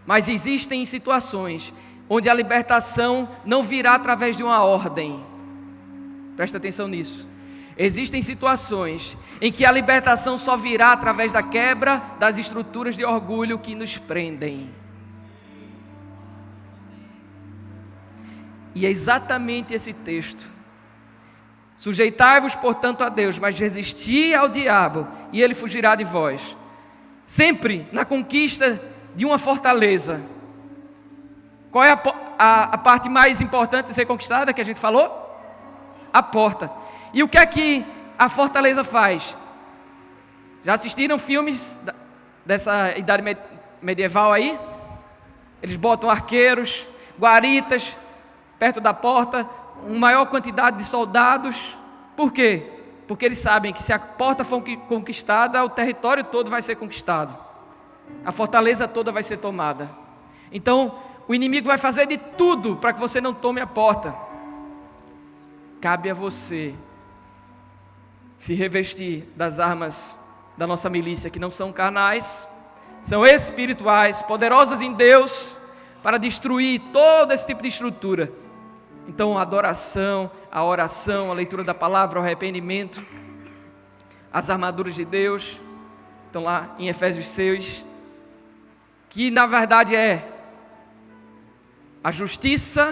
Speaker 1: Mas existem situações onde a libertação não virá através de uma ordem. Presta atenção nisso. Existem situações em que a libertação só virá através da quebra das estruturas de orgulho que nos prendem. E é exatamente esse texto: sujeitai-vos, portanto, a Deus, mas resisti ao diabo, e ele fugirá de vós. Sempre na conquista de uma fortaleza, qual é a parte mais importante de ser conquistada que a gente falou? A porta. E o que é que a fortaleza faz? Já assistiram filmes dessa idade medieval aí? Eles botam arqueiros, guaritas perto da porta, uma maior quantidade de soldados. Por quê? Porque eles sabem que se a porta for conquistada, o território todo vai ser conquistado, a fortaleza toda vai ser tomada. Então o inimigo vai fazer de tudo para que você não tome a porta. Cabe a você se revestir das armas da nossa milícia, que não são carnais, são espirituais, poderosas em Deus para destruir todo esse tipo de estrutura. Então a adoração, a oração, a leitura da palavra, o arrependimento, as armaduras de Deus, estão lá em Efésios 6, que na verdade é a justiça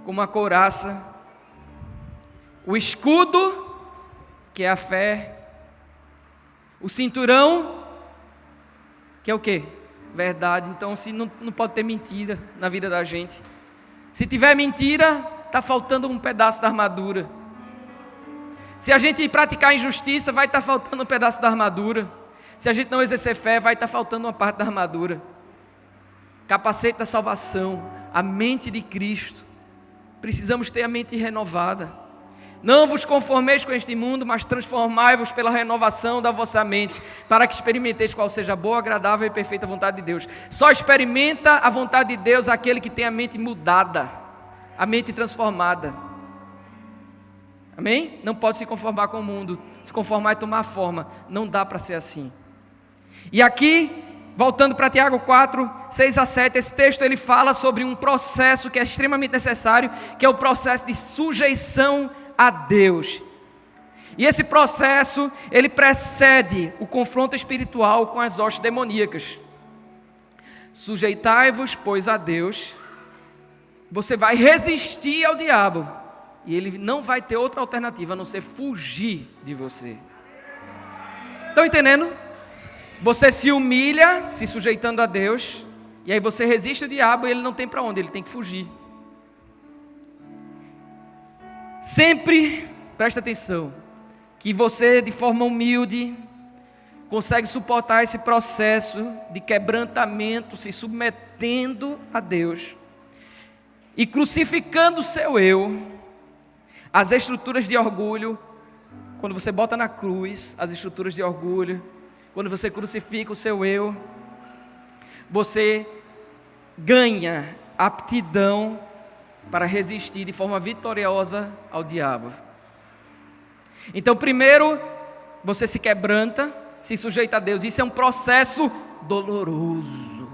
Speaker 1: como a couraça, o escudo, que é a fé, o cinturão, que é o quê? Verdade. Então não pode ter mentira na vida da gente. Se tiver mentira, está faltando um pedaço da armadura. Se a gente praticar injustiça, vai estar faltando um pedaço da armadura. Se a gente não exercer fé, vai estar faltando uma parte da armadura. Capacete da salvação, a mente de Cristo. Precisamos ter a mente renovada. Não vos conformeis com este mundo, mas transformai-vos pela renovação da vossa mente, para que experimenteis qual seja a boa, agradável e perfeita vontade de Deus. Só experimenta a vontade de Deus aquele que tem a mente mudada, a mente transformada. Amém? Não pode se conformar com o mundo, se conformar e tomar forma. Não dá para ser assim. E aqui, voltando para Tiago 4, 6 a 7, esse texto ele fala sobre um processo que é extremamente necessário, que é o processo de sujeição a Deus. E esse processo, ele precede o confronto espiritual com as hostes demoníacas. Sujeitai-vos, pois, a Deus. Você vai resistir ao diabo. E ele não vai ter outra alternativa a não ser fugir de você. Estão entendendo? Você se humilha, se sujeitando a Deus. E aí você resiste ao diabo e ele não tem para onde, ele tem que fugir. Sempre, presta atenção, que você de forma humilde consegue suportar esse processo de quebrantamento, se submetendo a Deus e crucificando o seu eu, as estruturas de orgulho. Quando você bota na cruz as estruturas de orgulho, quando você crucifica o seu eu, você ganha aptidão para resistir de forma vitoriosa ao diabo. Então, primeiro, você se quebranta, se sujeita a Deus. Isso é um processo doloroso.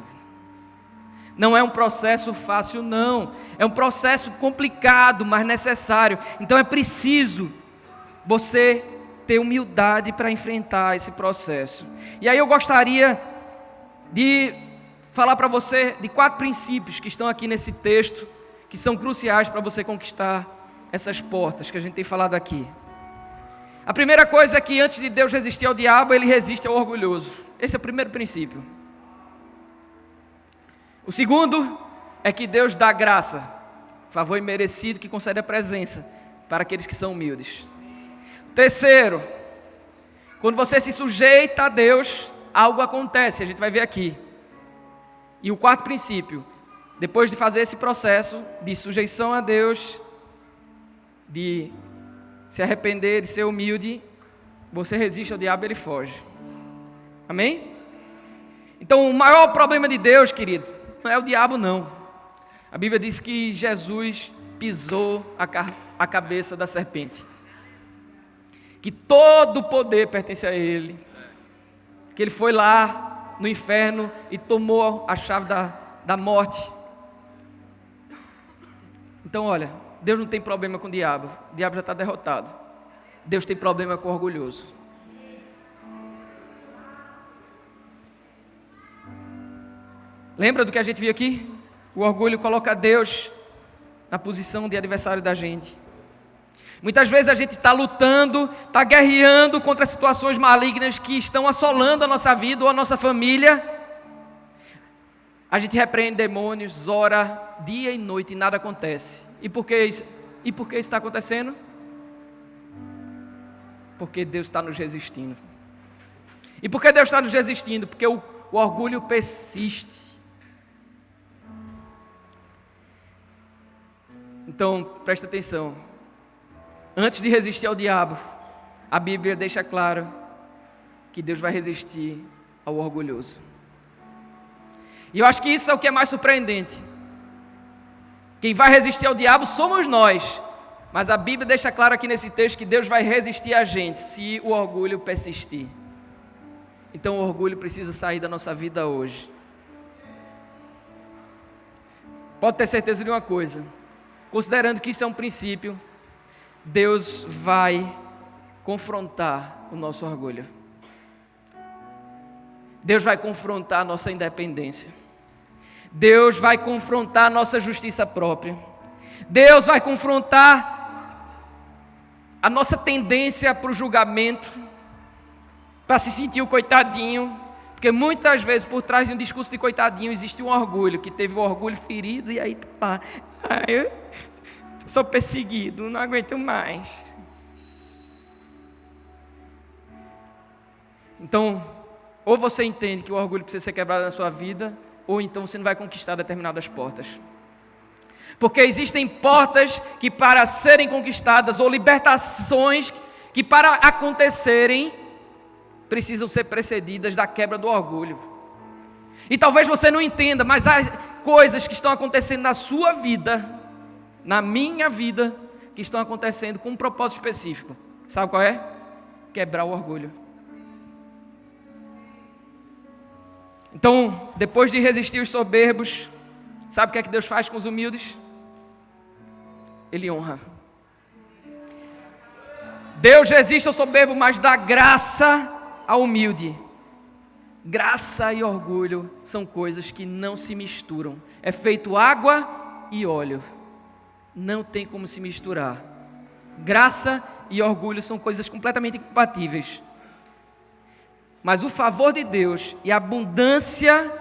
Speaker 1: Não é um processo fácil, não. É um processo complicado, mas necessário. Então, é preciso você ter humildade para enfrentar esse processo. E aí eu gostaria de falar para você de 4 princípios que estão aqui nesse texto, que são cruciais para você conquistar essas portas que a gente tem falado aqui. A primeira coisa é que antes de Deus resistir ao diabo, ele resiste ao orgulhoso. Esse é o primeiro princípio. O segundo é que Deus dá graça, favor imerecido que concede a presença para aqueles que são humildes. Terceiro, quando você se sujeita a Deus, algo acontece, a gente vai ver aqui. E o quarto princípio, depois de fazer esse processo de sujeição a Deus, de se arrepender, de ser humilde, você resiste ao diabo e ele foge. Amém? Então o maior problema de Deus, querido, não é o diabo não. A Bíblia diz que Jesus pisou a cabeça da serpente. Que todo o poder pertence a Ele. Que Ele foi lá no inferno e tomou a chave da morte. Então olha, Deus não tem problema com o diabo já está derrotado. Deus tem problema com o orgulhoso. Lembra do que a gente viu aqui? O orgulho coloca Deus na posição de adversário da gente. Muitas vezes a gente está lutando, está guerreando contra situações malignas que estão assolando a nossa vida ou a nossa família. A gente repreende demônios, ora dia e noite e nada acontece. E por que isso está acontecendo? Porque Deus está nos resistindo. E por que Deus está nos resistindo? Porque o orgulho persiste. Então, presta atenção. Antes de resistir ao diabo, a Bíblia deixa claro que Deus vai resistir ao orgulhoso. E eu acho que isso é o que é mais surpreendente. Quem vai resistir ao diabo somos nós. Mas a Bíblia deixa claro aqui nesse texto que Deus vai resistir a gente se o orgulho persistir. Então o orgulho precisa sair da nossa vida hoje. Pode ter certeza de uma coisa. Considerando que isso é um princípio, Deus vai confrontar o nosso orgulho. Deus vai confrontar a nossa independência. Deus vai confrontar a nossa justiça própria. Deus vai confrontar a nossa tendência para o julgamento, para se sentir o coitadinho. Porque muitas vezes por trás de um discurso de coitadinho existe um orgulho, que teve o orgulho ferido e aí está lá. Eu sou perseguido, não aguento mais. Então, ou você entende que o orgulho precisa ser quebrado na sua vida, ou então você não vai conquistar determinadas portas. Porque existem portas que para serem conquistadas, ou libertações que para acontecerem, precisam ser precedidas da quebra do orgulho. E talvez você não entenda, mas há coisas que estão acontecendo na sua vida, na minha vida, que estão acontecendo com um propósito específico. Sabe qual é? Quebrar o orgulho. Então, depois de resistir os soberbos, sabe o que é que Deus faz com os humildes? Ele honra. Deus resiste ao soberbo, mas dá graça ao humilde. Graça e orgulho são coisas que não se misturam. É feito água e óleo. Não tem como se misturar. Graça e orgulho são coisas completamente incompatíveis. Mas o favor de Deus e a abundância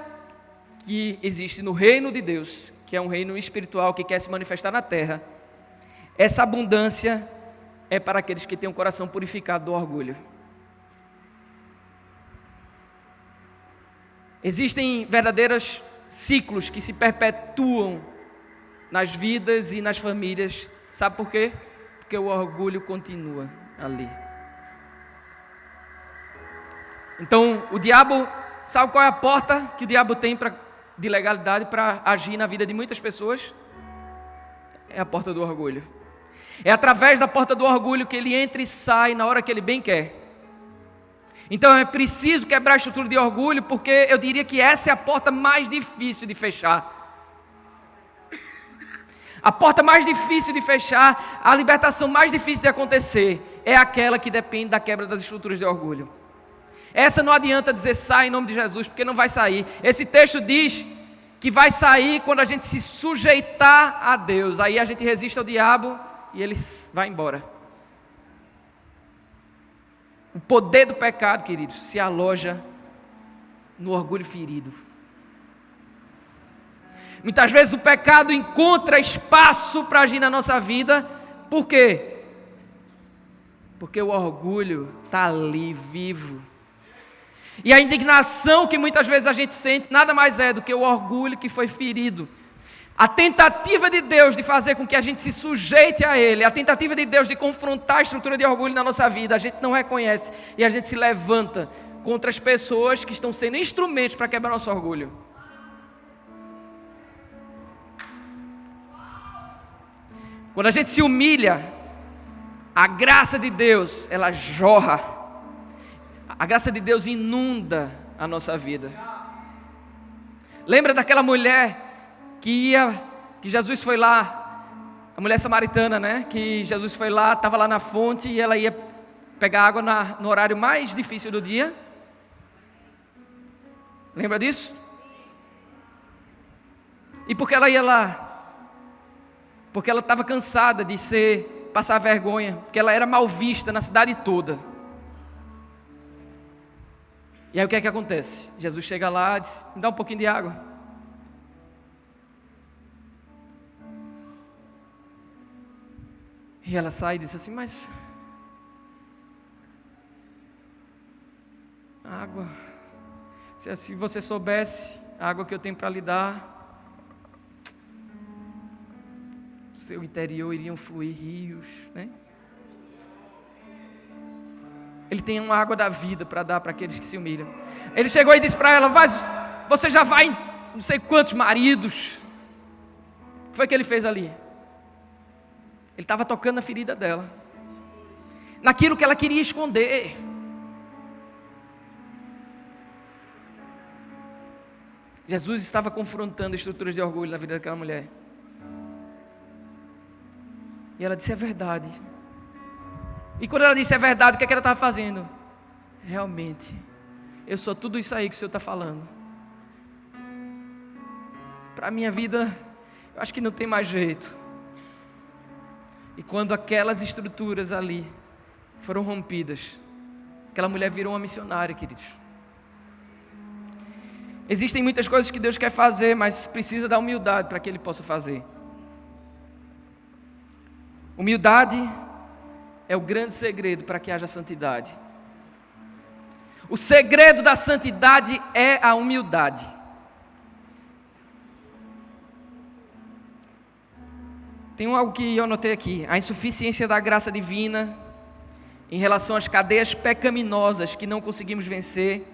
Speaker 1: que existe no reino de Deus, que é um reino espiritual que quer se manifestar na terra, essa abundância é para aqueles que têm um coração purificado do orgulho. Existem verdadeiros ciclos que se perpetuam nas vidas e nas famílias. Sabe por quê? Porque o orgulho continua ali. Então, o diabo, sabe qual é a porta que o diabo tem de legalidade para agir na vida de muitas pessoas? É a porta do orgulho. É através da porta do orgulho que ele entra e sai na hora que ele bem quer. Então é preciso quebrar a estrutura de orgulho, porque eu diria que essa é a porta mais difícil de fechar. A porta mais difícil de fechar, a libertação mais difícil de acontecer, é aquela que depende da quebra das estruturas de orgulho. Essa não adianta dizer sai em nome de Jesus, porque não vai sair. Esse texto diz que vai sair quando a gente se sujeitar a Deus. Aí a gente resiste ao diabo e ele vai embora. O poder do pecado, queridos, se aloja no orgulho ferido. Muitas vezes o pecado encontra espaço para agir na nossa vida. Por quê? Porque o orgulho está ali, vivo. E a indignação que muitas vezes a gente sente nada mais é do que o orgulho que foi ferido. A tentativa de Deus de fazer com que a gente se sujeite a Ele, a tentativa de Deus de confrontar a estrutura de orgulho na nossa vida, a gente não reconhece e a gente se levanta contra as pessoas que estão sendo instrumentos para quebrar nosso orgulho. Quando a gente se humilha, a graça de Deus, ela jorra. A graça de Deus inunda a nossa vida. Lembra daquela mulher que Jesus foi lá, a mulher samaritana, né? Que Jesus foi lá, estava lá na fonte e ela ia pegar água no horário mais difícil do dia. Lembra disso? E por que ela ia lá? Porque ela estava cansada de passar vergonha, porque ela era mal vista na cidade toda. E aí o que é que acontece? Jesus chega lá e diz, me dá um pouquinho de água. E ela sai e diz assim, mas água, se você soubesse a água que eu tenho para lhe dar, no seu interior iriam fluir rios, né? Ele tem uma água da vida para dar para aqueles que se humilham. Ele chegou e disse para ela, mas você já vai em não sei quantos maridos. O que foi que ele fez ali? Ele estava tocando na ferida dela, naquilo que ela queria esconder. Jesus estava confrontando estruturas de orgulho na vida daquela mulher. E ela disse, é verdade. E quando ela disse é verdade, o que é que ela estava fazendo? Realmente, eu sou tudo isso aí que o Senhor está falando. Para a minha vida, eu acho que não tem mais jeito. E quando aquelas estruturas ali foram rompidas, aquela mulher virou uma missionária, queridos. Existem muitas coisas que Deus quer fazer, mas precisa da humildade para que Ele possa fazer. Humildade é o grande segredo para que haja santidade. O segredo da santidade é a humildade. Tem algo que eu anotei aqui. A insuficiência da graça divina em relação às cadeias pecaminosas que não conseguimos vencer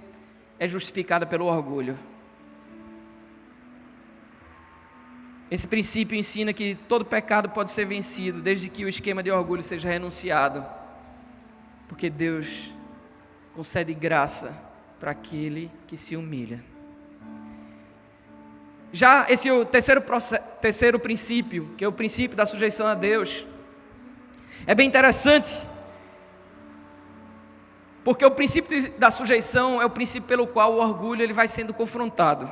Speaker 1: é justificada pelo orgulho. Esse princípio ensina que todo pecado pode ser vencido desde que o esquema de orgulho seja renunciado, porque Deus concede graça para aquele que se humilha. Já esse é o terceiro princípio, que é o princípio da sujeição a Deus. É bem interessante Porque o princípio da sujeição é o princípio pelo qual o orgulho ele vai sendo confrontado.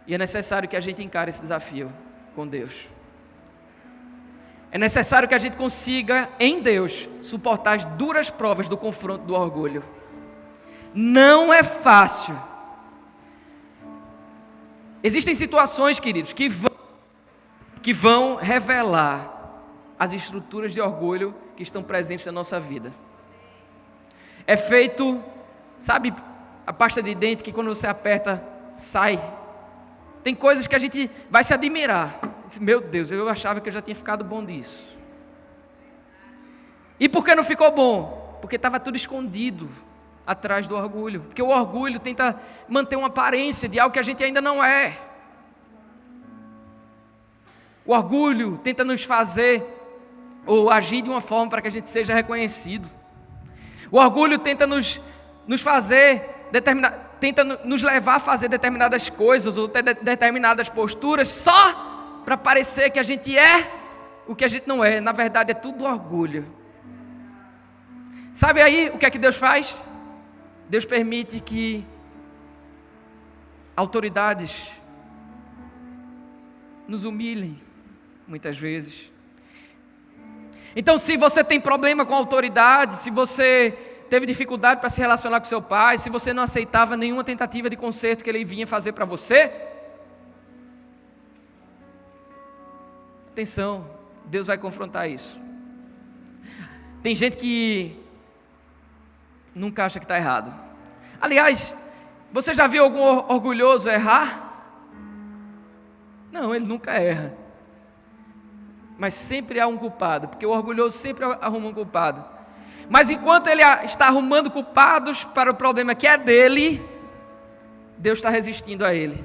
Speaker 1: E é necessário que a gente encare esse desafio com Deus. É necessário que a gente consiga, em Deus, suportar as duras provas do confronto do orgulho. Não é fácil. Existem situações, queridos, que vão revelar as estruturas de orgulho que estão presentes na nossa vida. É feito, sabe, a pasta de dente que quando você aperta, sai. Tem coisas que a gente vai se admirar. Meu Deus, eu achava que eu já tinha ficado bom disso. E por que não ficou bom? Porque estava tudo escondido atrás do orgulho. Porque o orgulho tenta manter uma aparência de algo que a gente ainda não é. O orgulho tenta nos fazer ou agir de uma forma para que a gente seja reconhecido. O orgulho tenta nos fazer tenta nos levar a fazer determinadas coisas ou ter determinadas posturas só para parecer que a gente é o que a gente não é. Na verdade é tudo orgulho. Sabe aí o que é que Deus faz? Deus permite que autoridades nos humilhem muitas vezes. Então, se você tem problema com a autoridade, se você teve dificuldade para se relacionar com seu pai, se você não aceitava nenhuma tentativa de conserto que ele vinha fazer para você, atenção, Deus vai confrontar isso. Tem gente que nunca acha que está errado. Aliás, você já viu algum orgulhoso errar? Não, ele nunca erra. Mas sempre há um culpado, porque o orgulhoso sempre arruma um culpado. Mas enquanto ele está arrumando culpados para o problema que é dele, Deus está resistindo a ele.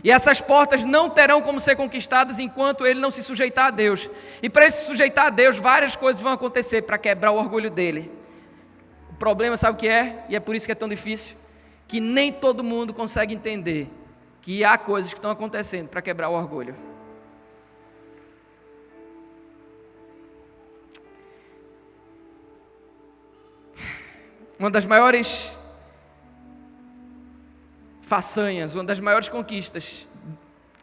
Speaker 1: E essas portas não terão como ser conquistadas enquanto ele não se sujeitar a Deus. E para ele se sujeitar a Deus, várias coisas vão acontecer para quebrar o orgulho dele. O problema, sabe o que é? E é por isso que é tão difícil, que nem todo mundo consegue entender que há coisas que estão acontecendo para quebrar o orgulho. Uma das maiores façanhas, uma das maiores conquistas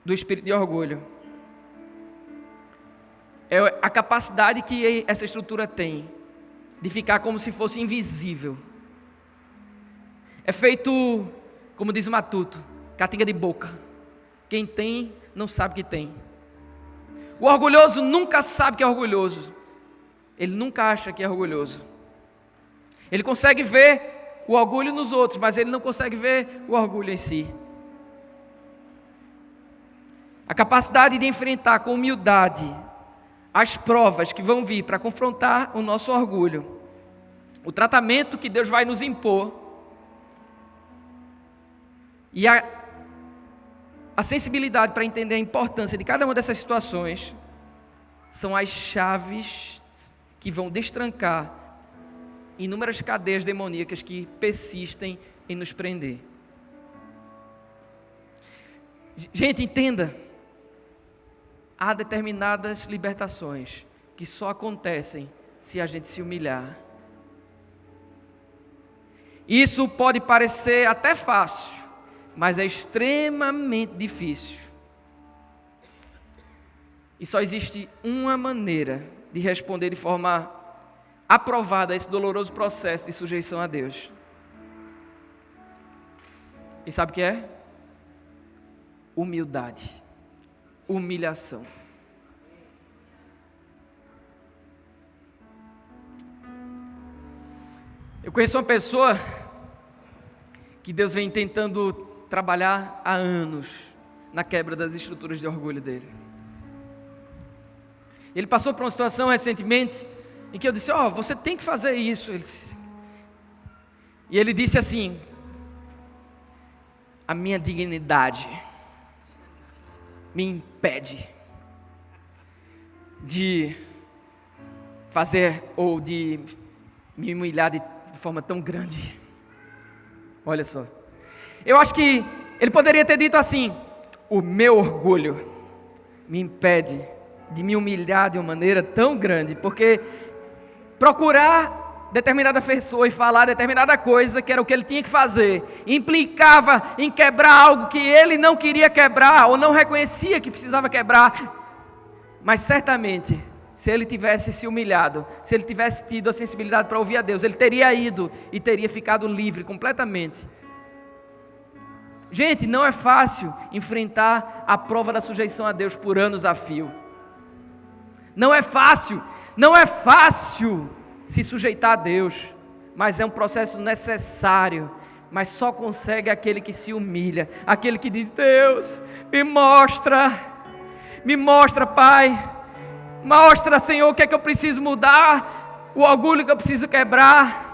Speaker 1: do espírito de orgulho é a capacidade que essa estrutura tem de ficar como se fosse invisível. É feito, como diz o Matuto, catinga de boca. Quem tem, não sabe que tem. O orgulhoso nunca sabe que é orgulhoso. Ele nunca acha que é orgulhoso. Ele consegue ver o orgulho nos outros, mas ele não consegue ver o orgulho em si. A capacidade de enfrentar com humildade as provas que vão vir para confrontar o nosso orgulho, o tratamento que Deus vai nos impor e a sensibilidade para entender a importância de cada uma dessas situações são as chaves que vão destrancar inúmeras cadeias demoníacas que persistem em nos prender. Gente, entenda, há determinadas libertações que só acontecem se a gente se humilhar. Isso pode parecer até fácil, mas é extremamente difícil. E só existe uma maneira de responder de forma aprovada esse doloroso processo de sujeição a Deus. E sabe o que é? Humildade. Humilhação. Eu conheço uma pessoa que Deus vem tentando trabalhar há anos na quebra das estruturas de orgulho dele. Ele passou por uma situação recentemente em que eu disse, você tem que fazer isso. E ele disse assim, a minha dignidade me impede de fazer ou de me humilhar de forma tão grande. Olha só, eu acho que ele poderia ter dito assim, o meu orgulho me impede de me humilhar de uma maneira tão grande, porque procurar determinada pessoa e falar determinada coisa, que era o que ele tinha que fazer, implicava em quebrar algo que ele não queria quebrar, ou não reconhecia que precisava quebrar. Mas certamente, se ele tivesse se humilhado, se ele tivesse tido a sensibilidade para ouvir a Deus, ele teria ido e teria ficado livre completamente. Gente, não é fácil enfrentar a prova da sujeição a Deus por anos a fio. Não é fácil se sujeitar a Deus, mas é um processo necessário. Mas só consegue aquele que se humilha, aquele que diz: Deus, me mostra, Pai, mostra, Senhor, o que é que eu preciso mudar, o orgulho que eu preciso quebrar.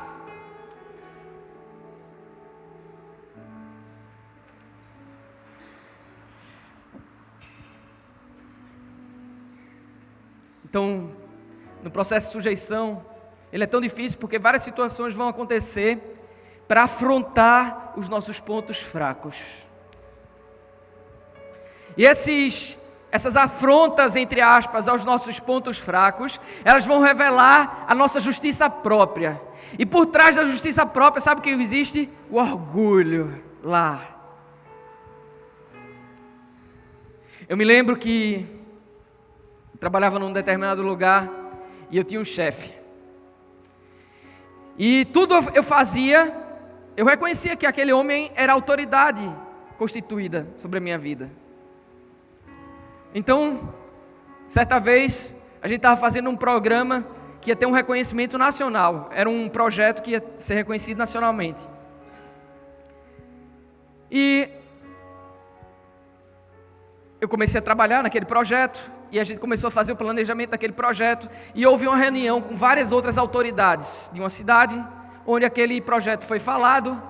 Speaker 1: Então, no processo de sujeição, ele é tão difícil porque várias situações vão acontecer para afrontar os nossos pontos fracos. E essas afrontas, entre aspas, aos nossos pontos fracos, elas vão revelar a nossa justiça própria. E por trás da justiça própria, sabe o que existe? O orgulho lá. Eu me lembro que eu trabalhava num determinado lugar e eu tinha um chefe. E tudo eu fazia, eu reconhecia que aquele homem era autoridade constituída sobre a minha vida. Então, certa vez, a gente estava fazendo um programa que ia ter um reconhecimento nacional. Era um projeto que ia ser reconhecido nacionalmente. E eu comecei a trabalhar naquele projeto, e a gente começou a fazer o planejamento daquele projeto, e houve uma reunião com várias outras autoridades de uma cidade, onde aquele projeto foi falado,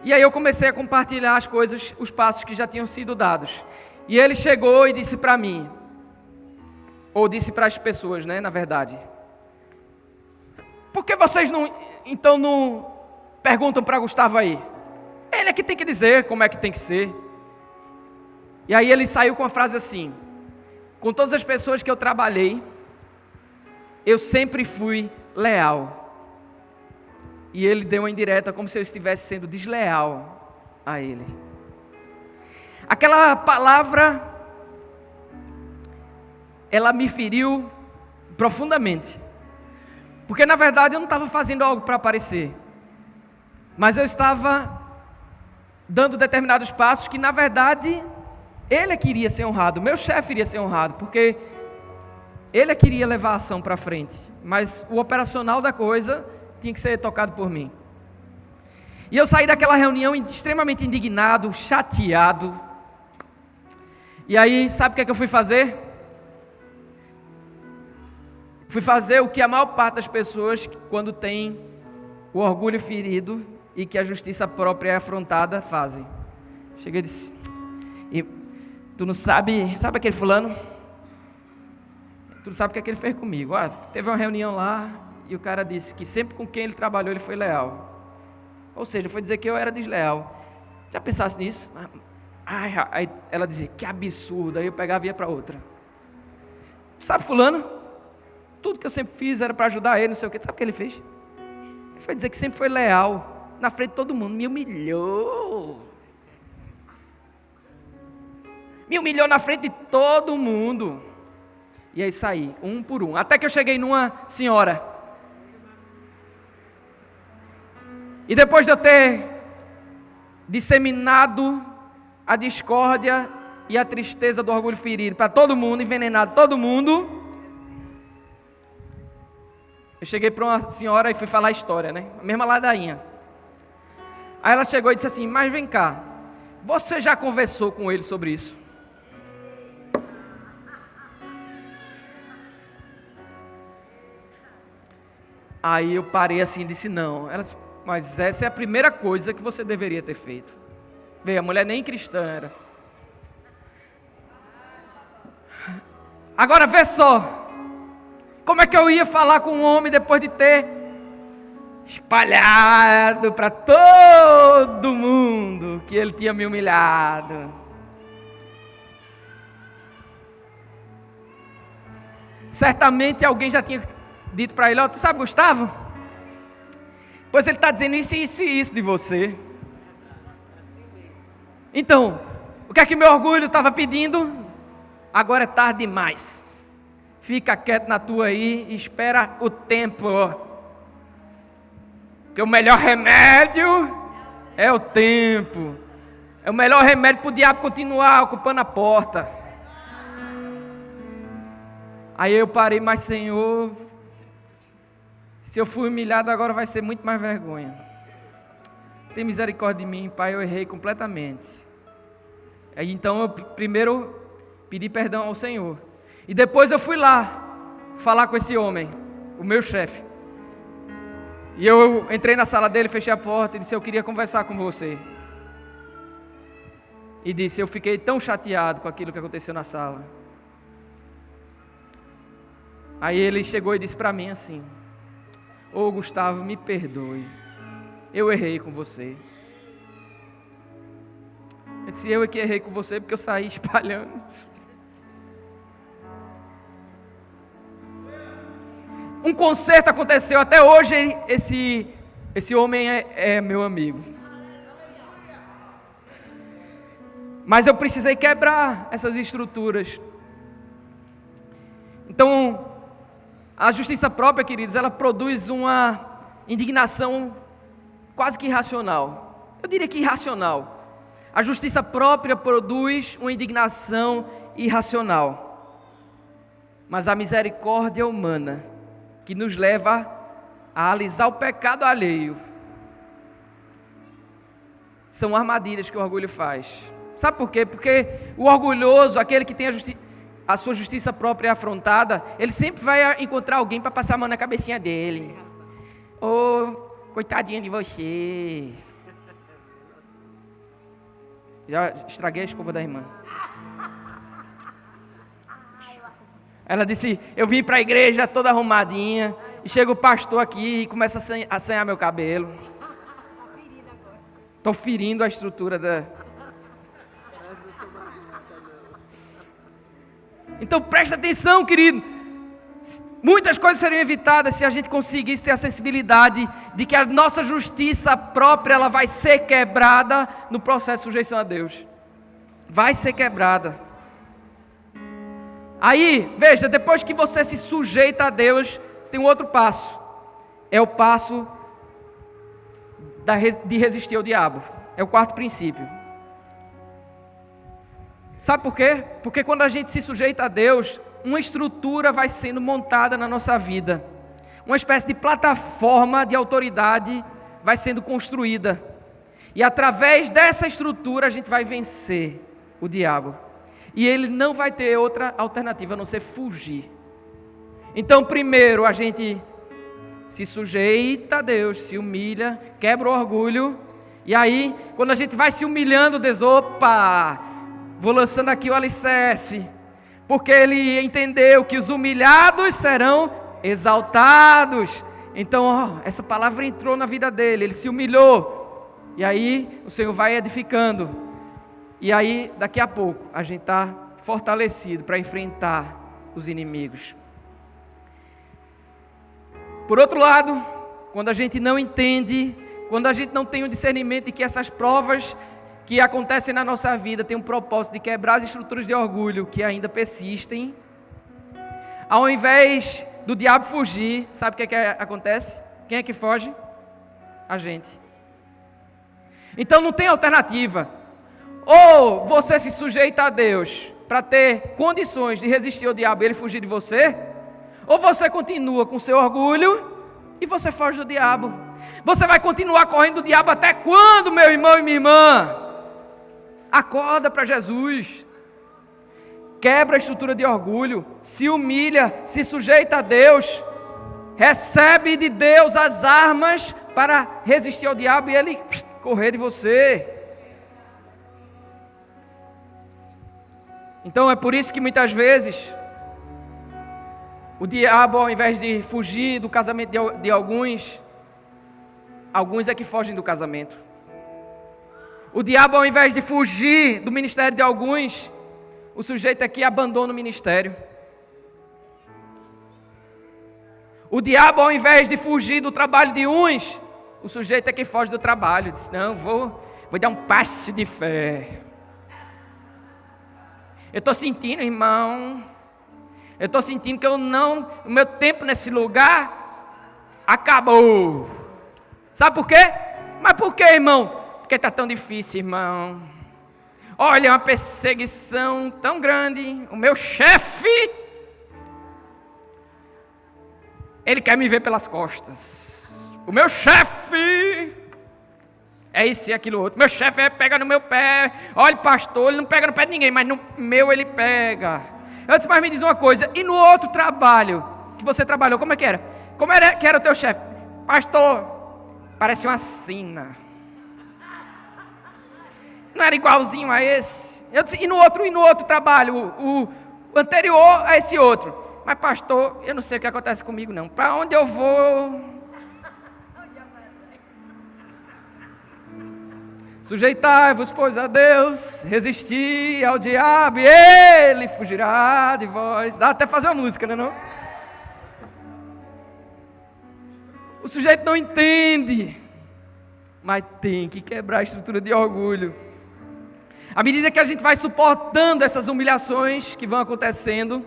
Speaker 1: e aí eu comecei a compartilhar as coisas, os passos que já tinham sido dados. E ele chegou e disse para mim, ou disse para as pessoas, né, na verdade: por que vocês não perguntam para Gustavo aí? Ele é que tem que dizer como é que tem que ser. E aí ele saiu com a frase assim: com todas as pessoas que eu trabalhei, eu sempre fui leal. E ele deu uma indireta como se eu estivesse sendo desleal a ele. Aquela palavra, ela me feriu profundamente. Porque na verdade eu não estava fazendo algo para aparecer, mas eu estava dando determinados passos que na verdade ele queria ser honrado, meu chefe iria ser honrado, porque ele queria levar a ação para frente, mas o operacional da coisa tinha que ser tocado por mim. E eu saí daquela reunião extremamente indignado, chateado. E aí, sabe o que é que eu fui fazer? Fui fazer o que a maior parte das pessoas, quando tem o orgulho ferido e que a justiça própria é afrontada, fazem. Cheguei e disse: tu não sabe aquele fulano? Tu não sabe o que é que ele fez comigo? Teve uma reunião lá e o cara disse que sempre com quem ele trabalhou ele foi leal. Ou seja, foi dizer que eu era desleal. Já pensasse nisso? Aí ela dizia: que absurdo. Aí eu pegava e ia para outra. Tu sabe fulano? Tudo que eu sempre fiz era para ajudar ele, não sei o que. Sabe o que ele fez? Ele foi dizer que sempre foi leal, na frente de todo mundo. Me humilhou na frente de todo mundo. E aí saí, um por um, até que eu cheguei numa senhora. E depois de eu ter disseminado a discórdia e a tristeza do orgulho ferido para todo mundo, envenenado todo mundo, eu cheguei para uma senhora e fui falar a história, né? A mesma ladainha. Aí ela chegou e disse assim: mas vem cá, você já conversou com ele sobre isso? Aí eu parei assim e disse: não. Ela disse: mas essa é a primeira coisa que você deveria ter feito. Vê, a mulher nem cristã era. Agora vê só, como é que eu ia falar com um homem depois de ter espalhado para todo mundo que ele tinha me humilhado? Certamente alguém já tinha dito para ele, tu sabe, Gustavo? Pois ele está dizendo isso, isso e isso de você. Então, o que é que meu orgulho estava pedindo? Agora é tarde demais. Fica quieto na tua aí e espera o tempo. Porque o melhor remédio é o tempo. É o melhor remédio para o diabo continuar ocupando a porta. Aí eu parei, mas Senhor, se eu fui humilhado agora vai ser muito mais vergonha. Tem misericórdia de mim, Pai, eu errei completamente. Aí então eu primeiro pedi perdão ao Senhor. E depois eu fui lá falar com esse homem, o meu chefe. E eu entrei na sala dele, fechei a porta e disse, eu queria conversar com você. E disse, eu fiquei tão chateado com aquilo que aconteceu na sala. Aí ele chegou e disse para mim assim, ô Gustavo, me perdoe, eu errei com você. Eu disse, eu é que errei com você porque eu saí espalhando. Um concerto aconteceu, até hoje esse homem é meu amigo. Mas eu precisei quebrar essas estruturas. Então, a justiça própria, queridos, ela produz uma indignação quase que irracional. Eu diria que irracional. A justiça própria produz uma indignação irracional. Mas a misericórdia humana, que nos leva a alisar o pecado alheio, são armadilhas que o orgulho faz. Sabe por quê? Porque o orgulhoso, aquele que tem a sua justiça própria afrontada, ele sempre vai encontrar alguém para passar a mão na cabecinha dele. Coitadinha de você. Já estraguei a escova da irmã. Ela disse, eu vim para a igreja toda arrumadinha, e chega o pastor aqui e começa a assanhar meu cabelo. Estou ferindo a estrutura da... Então presta atenção, querido. Muitas coisas seriam evitadas se a gente conseguisse ter a sensibilidade de que a nossa justiça própria ela vai ser quebrada no processo de sujeição a Deus. Vai ser quebrada. Aí, veja, depois que você se sujeita a Deus, tem um outro passo. É o passo de resistir ao diabo. É o quarto princípio. Sabe por quê? Porque quando a gente se sujeita a Deus, uma estrutura vai sendo montada na nossa vida. Uma espécie de plataforma de autoridade vai sendo construída. E através dessa estrutura a gente vai vencer o diabo. E ele não vai ter outra alternativa a não ser fugir. Então, primeiro, a gente se sujeita a Deus, se humilha, quebra o orgulho. E aí, quando a gente vai se humilhando, diz, opa, vou lançando aqui o alicerce. Porque ele entendeu que os humilhados serão exaltados. Então, essa palavra entrou na vida dele, ele se humilhou. E aí, o Senhor vai edificando. E aí, daqui a pouco, a gente está fortalecido para enfrentar os inimigos. Por outro lado, quando a gente não entende, quando a gente não tem o discernimento de que essas provas que acontecem na nossa vida têm um propósito de quebrar as estruturas de orgulho que ainda persistem, ao invés do diabo fugir, sabe o que acontece? Quem é que foge? A gente. Então não tem alternativa. Ou você se sujeita a Deus para ter condições de resistir ao diabo e ele fugir de você, ou você continua com seu orgulho e você foge do diabo. Você vai continuar correndo do diabo até quando, meu irmão e minha irmã? Acorda para Jesus. Quebra a estrutura de orgulho, se humilha, se sujeita a Deus, recebe de Deus as armas para resistir ao diabo e ele correr de você. Então é por isso que muitas vezes o diabo, ao invés de fugir do casamento de alguns é que fogem do casamento. O diabo, ao invés de fugir do ministério de alguns, o sujeito é que abandona o ministério. O diabo, ao invés de fugir do trabalho de uns, o sujeito é que foge do trabalho. Diz, não, vou dar um passe de fé. Eu estou sentindo, irmão, eu estou sentindo que o meu tempo nesse lugar acabou. Sabe por quê? Mas por quê, irmão? Porque está tão difícil, irmão. Olha, uma perseguição tão grande. O meu chefe, ele quer me ver pelas costas. O meu chefe é isso e aquilo outro. Meu chefe pega no meu pé. Olha, pastor, ele não pega no pé de ninguém, mas no meu ele pega. Eu disse, mas me diz uma coisa. E no outro trabalho que você trabalhou, como é que era? Como era que era o teu chefe? Pastor, parece uma sina. Não era igualzinho a esse? Eu disse, e no outro trabalho, o anterior a esse outro? Mas pastor, eu não sei o que acontece comigo não. Para onde eu vou? Sujeitai-vos, pois, a Deus, resisti ao diabo e ele fugirá de vós. Dá até fazer uma música, não é não? O sujeito não entende, mas tem que quebrar a estrutura de orgulho. À medida que a gente vai suportando essas humilhações que vão acontecendo,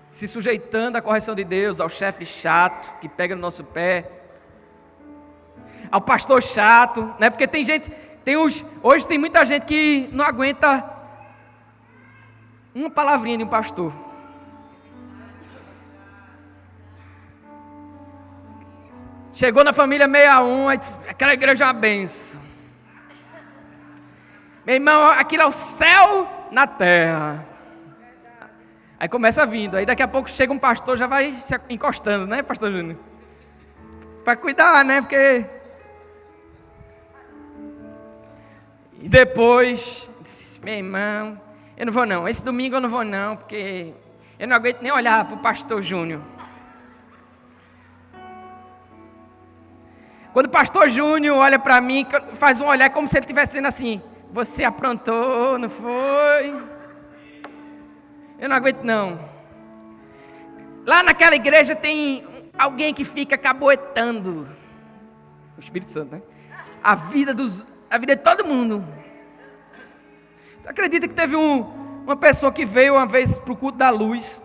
Speaker 1: se sujeitando à correção de Deus, ao chefe chato que pega no nosso pé, ao pastor chato, né? Porque tem gente, hoje tem muita gente que não aguenta uma palavrinha de um pastor. Chegou na família 61, aí disse, aquela igreja é uma benção. Meu irmão, aquilo é o céu na terra. Aí começa vindo, aí daqui a pouco chega um pastor, já vai se encostando, né, pastor Júnior? Para cuidar, né, porque... E depois, disse, meu irmão, eu não vou não, esse domingo eu não vou não, porque eu não aguento nem olhar para o pastor Júnior. Quando o pastor Júnior olha para mim, faz um olhar como se ele estivesse dizendo assim, você aprontou, não foi? Eu não aguento não. Lá naquela igreja tem alguém que fica caboetando. O Espírito Santo, né? A vida de todo mundo. Você acredita que teve uma pessoa que veio uma vez para o culto da luz?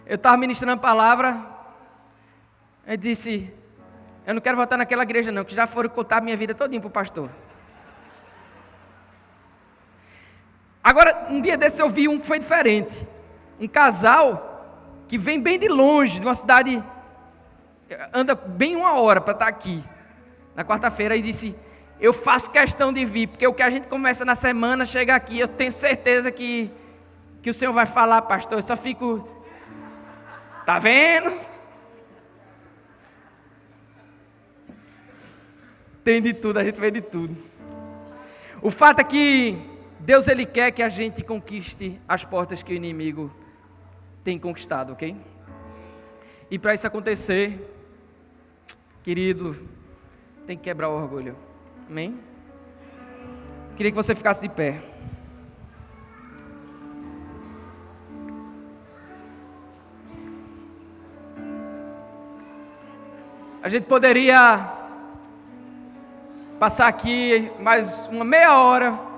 Speaker 1: Eu estava ministrando a palavra. Ele disse, eu não quero voltar naquela igreja não, que já foram contar a minha vida todinha para o pastor. Agora, um dia desse eu vi um que foi diferente. Um casal que vem bem de longe, de uma cidade, anda bem 1 hora para estar aqui, na quarta-feira, e disse, eu faço questão de vir, porque o que a gente começa na semana, chega aqui, eu tenho certeza que o Senhor vai falar, pastor, eu só fico, tá vendo? Tem de tudo, a gente vê de tudo. O fato é que Deus, Ele quer que a gente conquiste as portas que o inimigo tem conquistado, ok? E para isso acontecer, querido, tem que quebrar o orgulho. Amém? Queria que você ficasse de pé. A gente poderia passar aqui mais uma meia hora.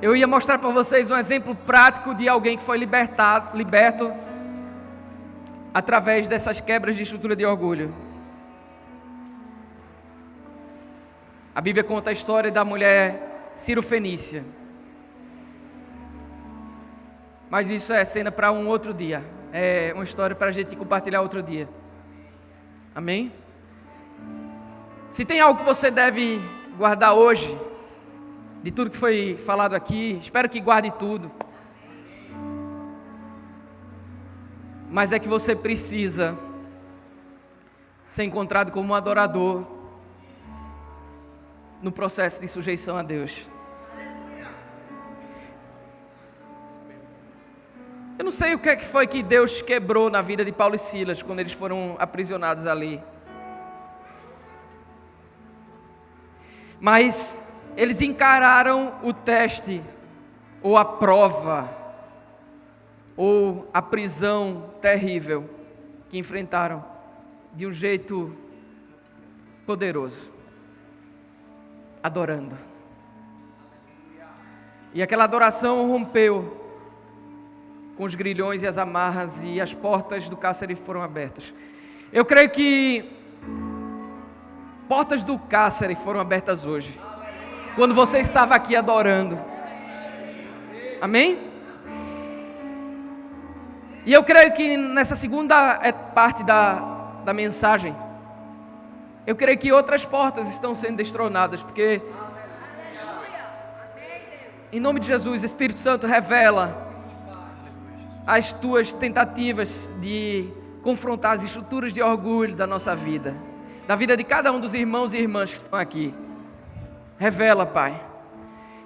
Speaker 1: Eu ia mostrar para vocês um exemplo prático de alguém que foi liberto através dessas quebras de estrutura de orgulho. A Bíblia conta a história da mulher Cirofenícia. Mas isso é cena para um outro dia. É uma história para a gente compartilhar outro dia. Amém? Se tem algo que você deve guardar hoje, de tudo que foi falado aqui, espero que guarde tudo. Mas é que você precisa ser encontrado como um adorador no processo de sujeição a Deus. Eu não sei o que é que foi que Deus quebrou na vida de Paulo e Silas quando eles foram aprisionados ali. Mas eles encararam o teste ou a prova ou a prisão terrível que enfrentaram de um jeito poderoso, adorando. E aquela adoração rompeu com os grilhões e as amarras, e as portas do cárcere foram abertas. Eu creio que portas do cárcere foram abertas hoje, quando você estava aqui adorando. Amém? E eu creio que nessa segunda parte da mensagem, eu creio que outras portas estão sendo destronadas, porque em nome de Jesus, Espírito Santo, revela as tuas tentativas de confrontar as estruturas de orgulho da nossa vida, da vida de cada um dos irmãos e irmãs que estão aqui. Revela, Pai.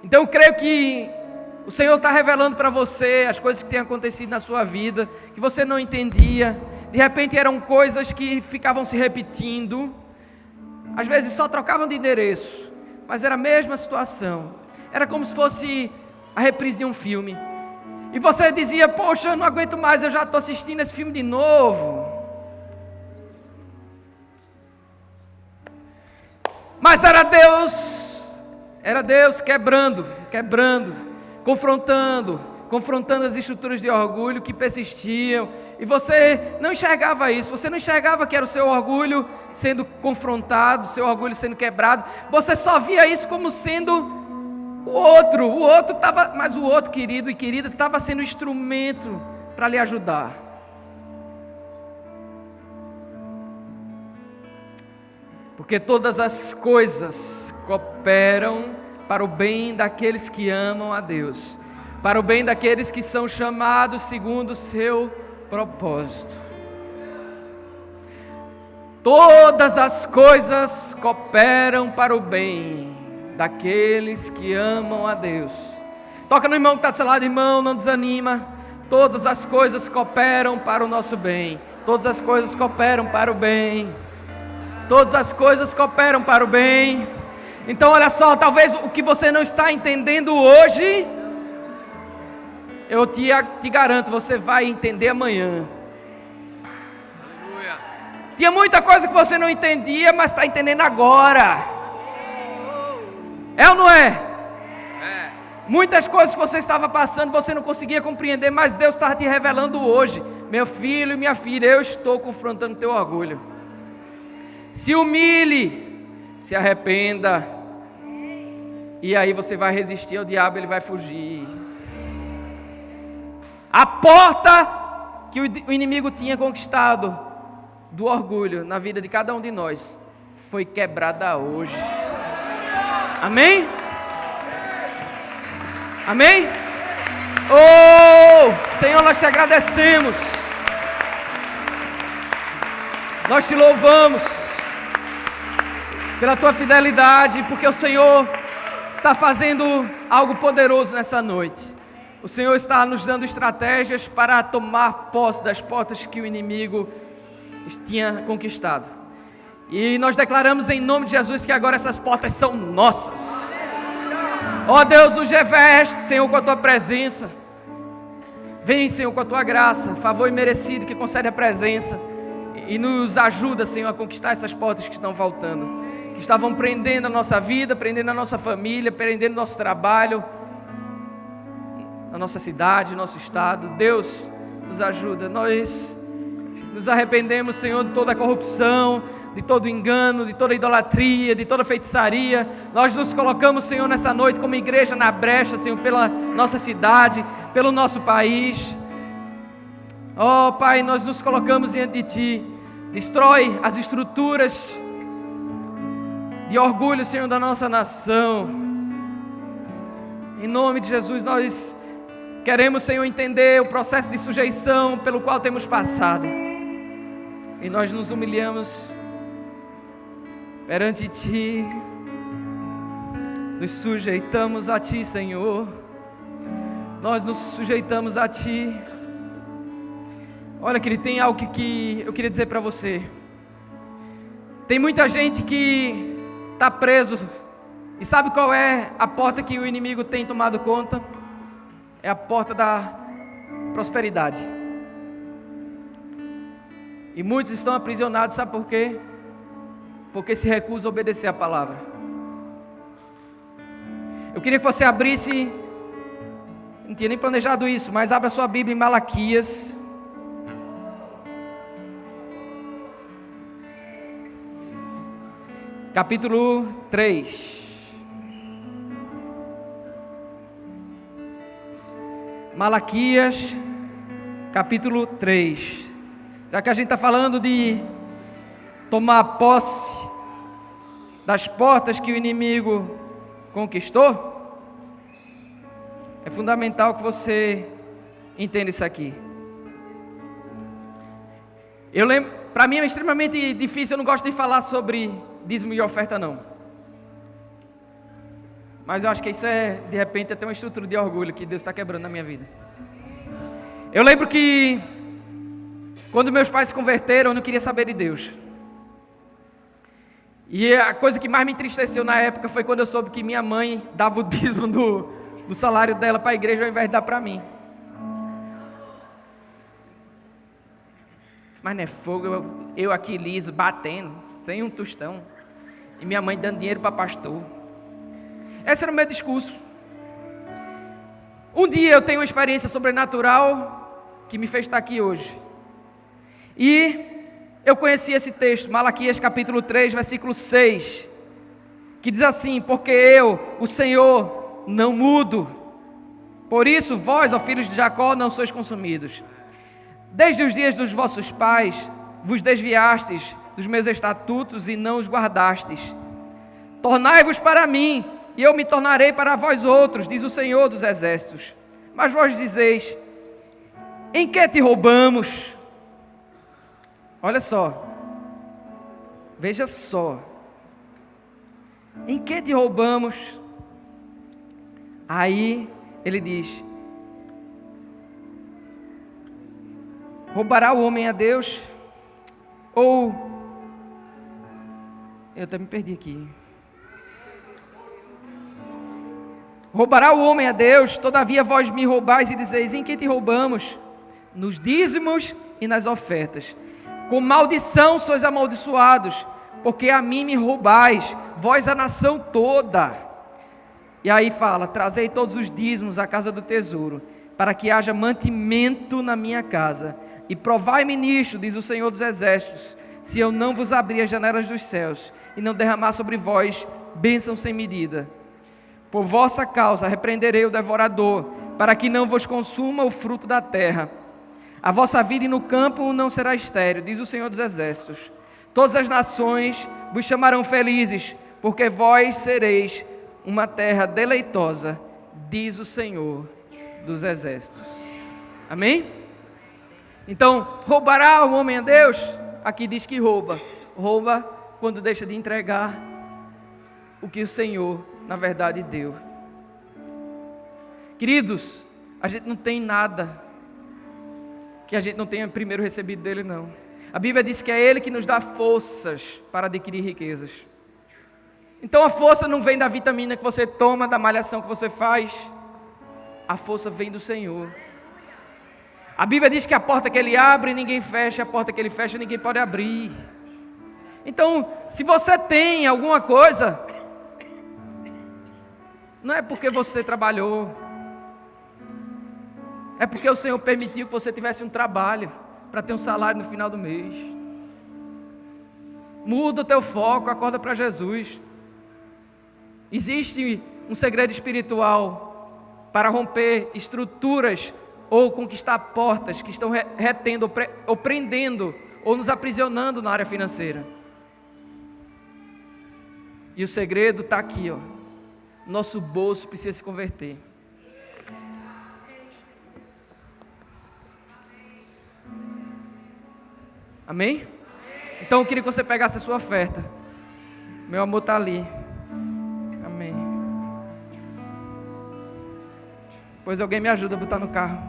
Speaker 1: Então eu creio que o Senhor está revelando para você as coisas que têm acontecido na sua vida, que você não entendia. De repente eram coisas que ficavam se repetindo, às vezes só trocavam de endereço, mas era a mesma situação. Era como se fosse a reprise de um filme. E você dizia: poxa, eu não aguento mais, eu já estou assistindo esse filme de novo. Mas era Deus quebrando, confrontando as estruturas de orgulho que persistiam. E você não enxergava isso, você não enxergava que era o seu orgulho sendo confrontado, o seu orgulho sendo quebrado. Você só via isso como sendo o outro estava, mas o outro, querido e querida, estava sendo instrumento para lhe ajudar. Porque todas as coisas cooperam para o bem daqueles que amam a Deus, para o bem daqueles que são chamados segundo o seu propósito. Todas as coisas cooperam para o bem daqueles que amam a Deus. Toca no irmão que está do seu lado: irmão, não desanima. Todas as coisas cooperam para o nosso bem. Todas as coisas cooperam para o bem. Todas as coisas cooperam para o bem. Então olha só, talvez o que você não está entendendo hoje, eu te garanto, você vai entender amanhã. Tinha muita coisa que você não entendia, mas está entendendo agora. É ou não é? É. Muitas coisas que você estava passando, você não conseguia compreender, mas Deus está te revelando hoje. Meu filho e minha filha, eu estou confrontando teu orgulho. Se humilhe, se arrependa, e aí você vai resistir ao diabo, ele vai fugir. A porta que o inimigo tinha conquistado do orgulho na vida de cada um de nós foi quebrada hoje. Amém? Amém? Oh, Senhor, nós te agradecemos. Nós te louvamos pela tua fidelidade, porque o Senhor está fazendo algo poderoso nessa noite. O Senhor está nos dando estratégias para tomar posse das portas que o inimigo tinha conquistado. E nós declaramos em nome de Jesus que agora essas portas são nossas. Ó Deus, nos reveste, Senhor, com a tua presença. Vem, Senhor, com a tua graça, favor imerecido que concede a presença, e nos ajuda, Senhor, a conquistar essas portas que estão faltando, que estavam prendendo a nossa vida, prendendo a nossa família, prendendo o nosso trabalho, a nossa cidade, nosso estado. Deus, nos ajuda. Nós nos arrependemos, Senhor, de toda a corrupção, de todo engano, de toda idolatria, de toda feitiçaria. Nós nos colocamos, Senhor, nessa noite como igreja na brecha, Senhor, pela nossa cidade, pelo nosso país. Oh Pai, nós nos colocamos diante de Ti. Destrói as estruturas de orgulho, Senhor, da nossa nação. Em nome de Jesus, nós queremos, Senhor, entender o processo de sujeição pelo qual temos passado, e nós nos humilhamos perante Ti, nos sujeitamos a Ti, Senhor. Nós nos sujeitamos a Ti. Olha, querido, tem algo que eu queria dizer para você. Tem muita gente que está preso, e sabe qual é a porta que o inimigo tem tomado conta? É a porta da prosperidade. E muitos estão aprisionados, sabe por quê? Porque se recusam a obedecer a palavra. Eu queria que você abrisse, não tinha nem planejado isso, mas abra sua Bíblia em Malaquias. Capítulo 3. Malaquias, capítulo 3. Já que a gente está falando de tomar posse das portas que o inimigo conquistou, é fundamental que você entenda isso aqui. Eu lembro, para mim é extremamente difícil, eu não gosto de falar sobre dízimo e oferta não. Mas eu acho que isso é, de repente, até uma estrutura de orgulho que Deus está quebrando na minha vida. Eu lembro que quando meus pais se converteram, eu não queria saber de Deus. E a coisa que mais me entristeceu na época foi quando eu soube que minha mãe dava o dízimo do salário dela para a igreja ao invés de dar para mim. Mas não é fogo, eu aqui liso, batendo, sem um tostão. E minha mãe dando dinheiro para pastor. Esse era o meu discurso. Um dia eu tenho uma experiência sobrenatural que me fez estar aqui hoje. E eu conheci esse texto, Malaquias capítulo 3, versículo 6, que diz assim: porque eu, o Senhor, não mudo. Por isso vós, ó filhos de Jacó, não sois consumidos. Desde os dias dos vossos pais, vos desviastes dos meus estatutos e não os guardastes. Tornai-vos para mim, e eu me tornarei para vós outros, diz o Senhor dos exércitos. Mas vós dizeis: em que te roubamos? Olha só, veja só, em que te roubamos? Aí ele diz: roubará o homem a Deus? Ou, eu até me perdi aqui. Roubará o homem a Deus? Todavia vós me roubais e dizeis: em que te roubamos? Nos dízimos e nas ofertas. Com maldição sois amaldiçoados, porque a mim me roubais, vós a nação toda. E aí fala: trazei todos os dízimos à casa do tesouro, para que haja mantimento na minha casa. E provai-me nisto, diz o Senhor dos exércitos, se eu não vos abrir as janelas dos céus, e não derramar sobre vós bênção sem medida. Por vossa causa repreenderei o devorador, para que não vos consuma o fruto da terra. A vossa vida no campo não será estéril, diz o Senhor dos exércitos. Todas as nações vos chamarão felizes, porque vós sereis uma terra deleitosa, diz o Senhor dos exércitos. Amém? Então, roubará o homem a Deus? Aqui diz que rouba. Rouba quando deixa de entregar o que o Senhor, na verdade, deu. Queridos, a gente não tem nada que a gente não tenha primeiro recebido dele, não. A Bíblia diz que é Ele que nos dá forças para adquirir riquezas. Então a força não vem da vitamina que você toma, da malhação que você faz. A força vem do Senhor. A Bíblia diz que a porta que Ele abre, ninguém fecha. A porta que Ele fecha, ninguém pode abrir. Então, se você tem alguma coisa, não é porque você trabalhou, é porque o Senhor permitiu que você tivesse um trabalho para ter um salário no final do mês. Muda o teu foco, acorda para Jesus. Existe um segredo espiritual para romper estruturas ou conquistar portas que estão retendo ou prendendo ou nos aprisionando na área financeira. E o segredo está aqui, ó. Nosso bolso precisa se converter. Amém? Então eu queria que você pegasse a sua oferta. Meu amor está ali. Amém. Pois alguém me ajuda a botar no carro.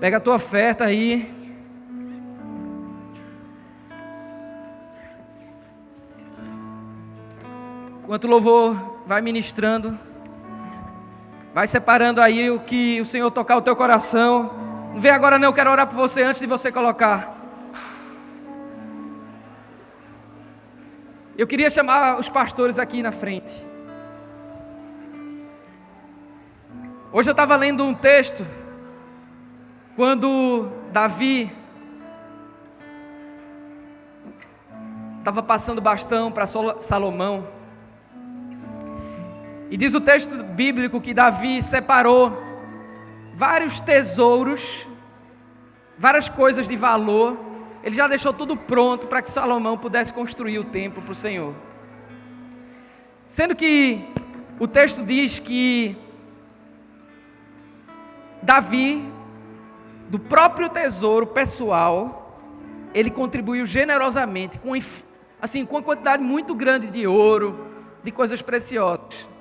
Speaker 1: Pega a tua oferta aí. Enquanto o louvor vai ministrando, Vai separando aí o que o Senhor tocar o teu coração. Não vem agora não, eu quero orar por você antes de você colocar. Eu queria chamar os pastores aqui na frente. Hoje eu estava lendo um texto, quando Davi estava passando o bastão para Salomão. E diz o texto bíblico que Davi separou vários tesouros, várias coisas de valor. Ele já deixou tudo pronto para que Salomão pudesse construir o templo para o Senhor. Sendo que o texto diz que Davi, do próprio tesouro pessoal, ele contribuiu generosamente com uma quantidade muito grande de ouro, de coisas preciosas.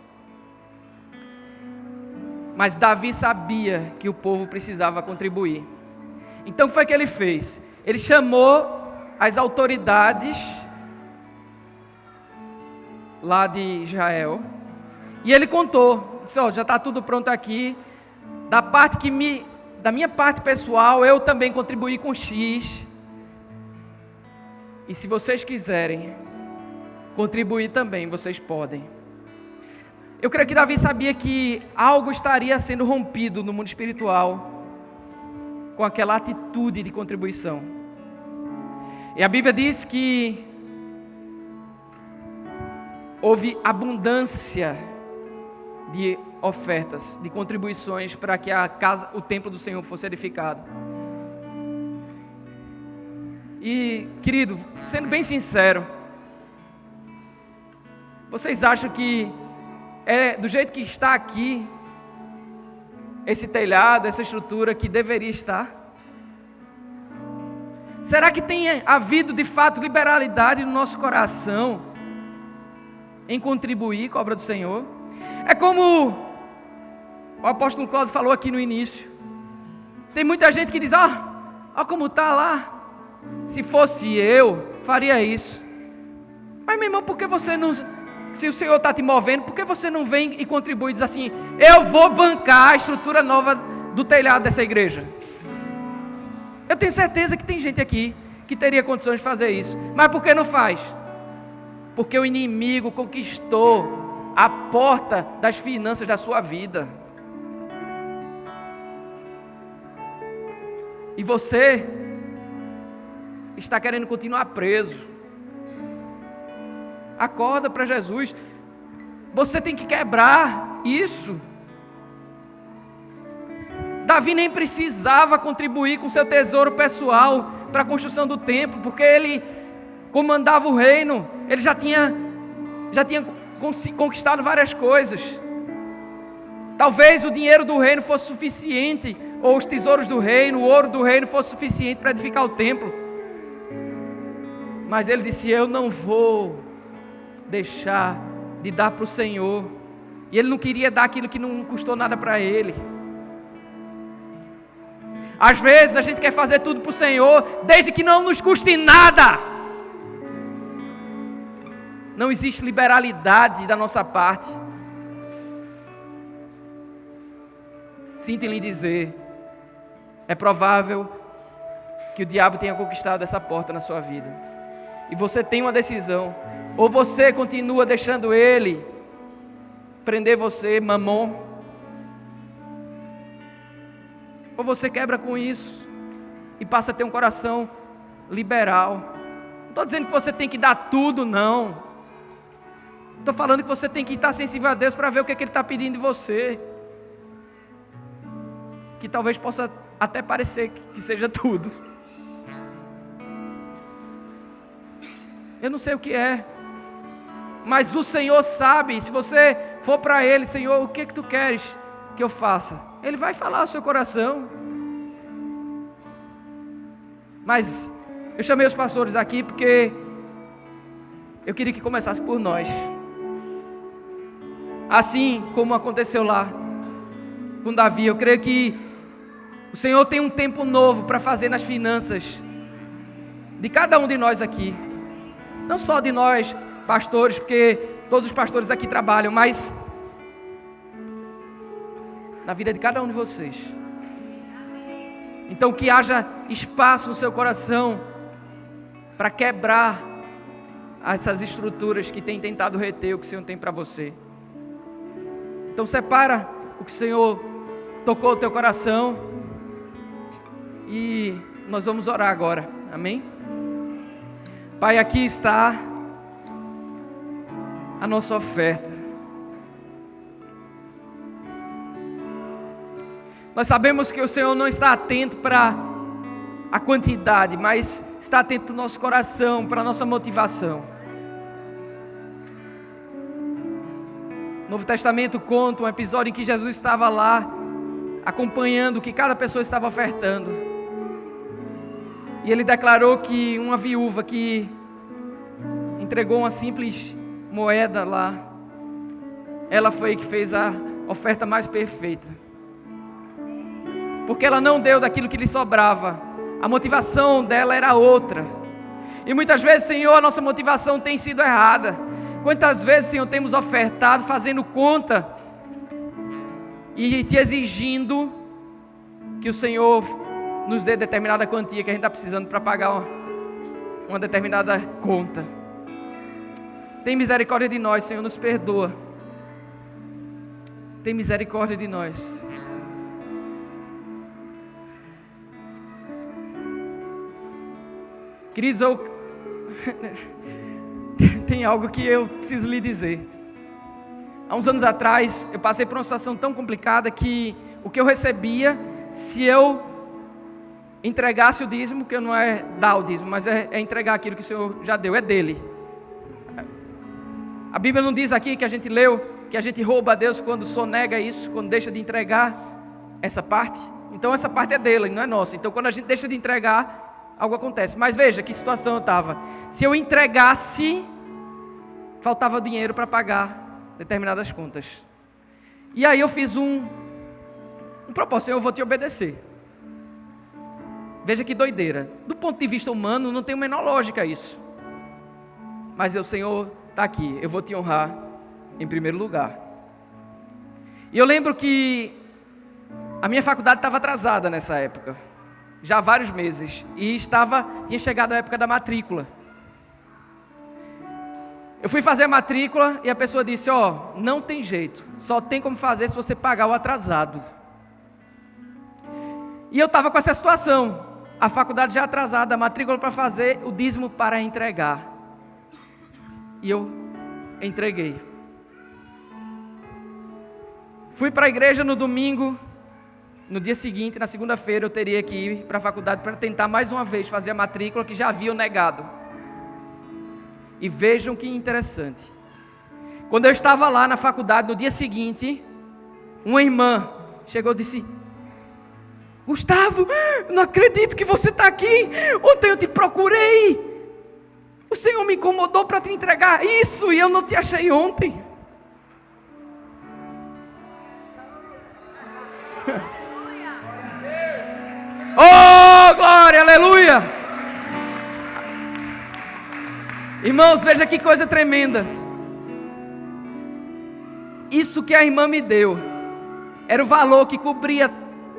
Speaker 1: Mas Davi sabia que o povo precisava contribuir. Então foi o que ele fez. Ele chamou as autoridades lá de Israel e ele contou, disse, já está tudo pronto aqui. Da minha parte pessoal, eu também contribuí com X. E se vocês quiserem contribuir também, vocês podem. Eu creio que Davi sabia que algo estaria sendo rompido no mundo espiritual com aquela atitude de contribuição. E a Bíblia diz que houve abundância de ofertas, de contribuições para que o templo do Senhor fosse edificado. E, querido, sendo bem sincero, vocês acham que é do jeito que está aqui, esse telhado, essa estrutura que deveria estar? Será que tem havido de fato liberalidade no nosso coração em contribuir com a obra do Senhor? É como o apóstolo Cláudio falou aqui no início. Tem muita gente que diz, ó como está lá. Se fosse eu, faria isso. Mas meu irmão, por que você não... Se o Senhor está te movendo, por que você não vem e contribui e diz assim, eu vou bancar a estrutura nova do telhado dessa igreja? Eu tenho certeza que tem gente aqui que teria condições de fazer isso. Mas por que não faz? Porque o inimigo conquistou a porta das finanças da sua vida. E você está querendo continuar preso. Acorda para Jesus. Você tem que quebrar isso. Davi nem precisava contribuir com seu tesouro pessoal para a construção do templo, porque ele comandava o reino. Ele já tinha conquistado várias coisas. Talvez o dinheiro do reino fosse suficiente, ou os tesouros do reino, o ouro do reino fosse suficiente para edificar o templo. Mas ele disse, eu não vou deixar de dar para o Senhor. E ele não queria dar aquilo que não custou nada para ele. Às vezes a gente quer fazer tudo para o Senhor, desde que não nos custe nada. Não existe liberalidade da nossa parte. Sinto lhe dizer, é provável que o diabo tenha conquistado essa porta na sua vida. E você tem uma decisão. Ou você continua deixando ele prender você, mamon, ou você quebra com isso e passa a ter um coração liberal. Não estou dizendo que você tem que dar tudo, não. Estou falando que você tem que estar sensível a Deus para ver o que Ele está pedindo de você. Que talvez possa até parecer que seja tudo. Eu não sei o que é, mas o Senhor sabe. Se você for para Ele, Senhor, o que tu queres que eu faça? Ele vai falar ao seu coração. Mas eu chamei os pastores aqui porque eu queria que começasse por nós. Assim como aconteceu lá com Davi, eu creio que o Senhor tem um tempo novo para fazer nas finanças de cada um de nós aqui. Não só de nós, pastores, porque todos os pastores aqui trabalham, mas na vida de cada um de vocês. Então que haja espaço no seu coração para quebrar essas estruturas que têm tentado reter o que o Senhor tem para você. Então separa o que o Senhor tocou o teu coração e nós vamos orar agora, amém? Pai, aqui está a nossa oferta. Nós sabemos que o Senhor não está atento para a quantidade, mas está atento para o nosso coração, para a nossa motivação. O Novo Testamento conta um episódio em que Jesus estava lá, acompanhando o que cada pessoa estava ofertando. E ele declarou que uma viúva que entregou uma simples moeda lá, ela foi que fez a oferta mais perfeita. Porque ela não deu daquilo que lhe sobrava. A motivação dela era outra. E muitas vezes, Senhor, a nossa motivação tem sido errada. Quantas vezes, Senhor, temos ofertado, fazendo conta e te exigindo que o Senhor nos dê determinada quantia que a gente está precisando para pagar uma determinada conta. Tem misericórdia de nós, Senhor, nos perdoa. Tem misericórdia de nós. Queridos, tem algo que eu preciso lhe dizer. Há uns anos atrás, eu passei por uma situação tão complicada que o que eu recebia, se eu entregasse o dízimo, que não é dar o dízimo, mas é entregar aquilo que o Senhor já deu, é dele. A Bíblia não diz aqui que a gente leu, que a gente rouba a Deus quando sonega isso, quando deixa de entregar essa parte. Então essa parte é dele, não é nossa. Então quando a gente deixa de entregar, algo acontece. Mas veja que situação eu estava. Se eu entregasse, faltava dinheiro para pagar determinadas contas. E aí eu fiz um propósito, eu vou te obedecer. Veja que doideira. Do ponto de vista humano, não tem a menor lógica isso. Mas o Senhor está aqui, eu vou te honrar em primeiro lugar. E eu lembro que a minha faculdade estava atrasada nessa época. Já há vários meses. E tinha chegado a época da matrícula. Eu fui fazer a matrícula e a pessoa disse, não tem jeito. Só tem como fazer se você pagar o atrasado. E eu estava com essa situação. A faculdade já atrasada, a matrícula para fazer, o dízimo para entregar. E eu entreguei. Fui para a igreja no domingo. No dia seguinte, na segunda-feira, eu teria que ir para a faculdade para tentar mais uma vez fazer a matrícula que já haviam negado. E vejam que interessante. Quando eu estava lá na faculdade, no dia seguinte, uma irmã chegou e disse, Gustavo, não acredito que você está aqui. Ontem eu te procurei. O Senhor me incomodou para te entregar isso e eu não te achei ontem. Oh, glória, aleluia. Irmãos, veja que coisa tremenda. Isso que a irmã me deu era o valor que cobria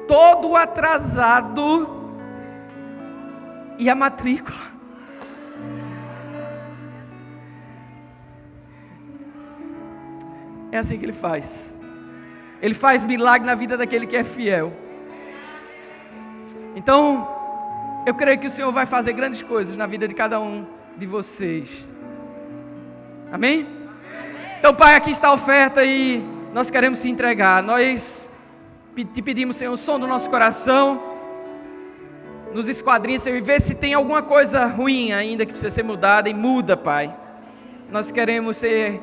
Speaker 1: todo o atrasado e a matrícula. É assim que Ele faz. Ele faz milagre na vida daquele que é fiel. Então, eu creio que o Senhor vai fazer grandes coisas na vida de cada um de vocês. Amém? Então, Pai, aqui está a oferta e nós queremos te entregar. Nós te pedimos, Senhor, o som do nosso coração. Nos esquadrinha, Senhor, e vê se tem alguma coisa ruim ainda que precisa ser mudada. E muda, Pai. Nós queremos ser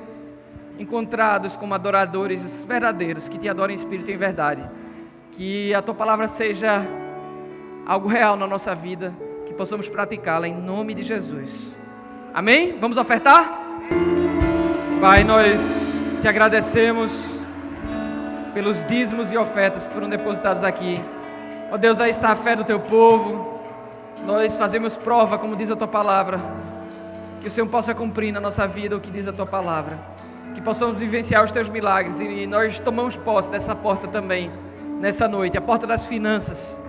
Speaker 1: encontrados como adoradores verdadeiros, que te adoram em espírito e em verdade. Que a Tua palavra seja algo real na nossa vida, que possamos praticá-la em nome de Jesus. Amém? Vamos ofertar? Pai, nós te agradecemos pelos dízimos e ofertas que foram depositados aqui. Ó Deus, aí está a fé do Teu povo. Nós fazemos prova, como diz a Tua palavra, que o Senhor possa cumprir na nossa vida o que diz a Tua palavra, que possamos vivenciar os Teus milagres, e nós tomamos posse dessa porta também, nessa noite, a porta das finanças,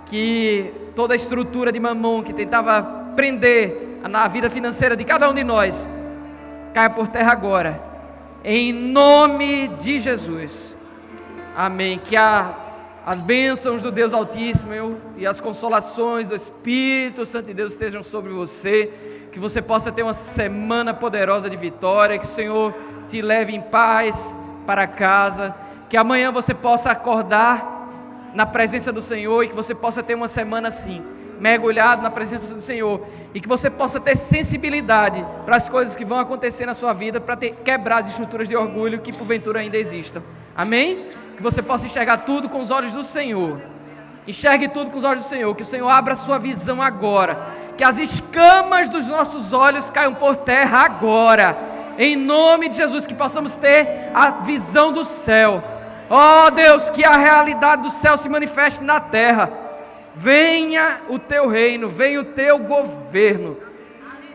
Speaker 1: que toda a estrutura de mamon que tentava prender na vida financeira de cada um de nós, caia por terra agora, em nome de Jesus. Amém. Que as bênçãos do Deus Altíssimo e as consolações do Espírito Santo de Deus estejam sobre você, que você possa ter uma semana poderosa de vitória, que o Senhor te leve em paz para casa, que amanhã você possa acordar na presença do Senhor e que você possa ter uma semana assim, mergulhado na presença do Senhor, e que você possa ter sensibilidade para as coisas que vão acontecer na sua vida, para quebrar as estruturas de orgulho que porventura ainda existam. Amém? Que você possa enxergar tudo com os olhos do Senhor. Enxergue tudo com os olhos do Senhor, que o Senhor abra a sua visão agora, que as escamas dos nossos olhos caiam por terra agora, em nome de Jesus, que possamos ter a visão do céu. Ó Deus, que a realidade do céu se manifeste na terra. Venha o teu reino, venha o teu governo,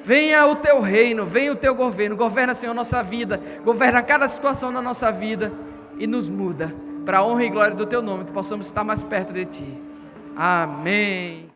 Speaker 1: venha o teu reino, venha o teu governo. Governa, Senhor, nossa vida, governa cada situação na nossa vida e nos muda para a honra e glória do teu nome, que possamos estar mais perto de ti. Amém.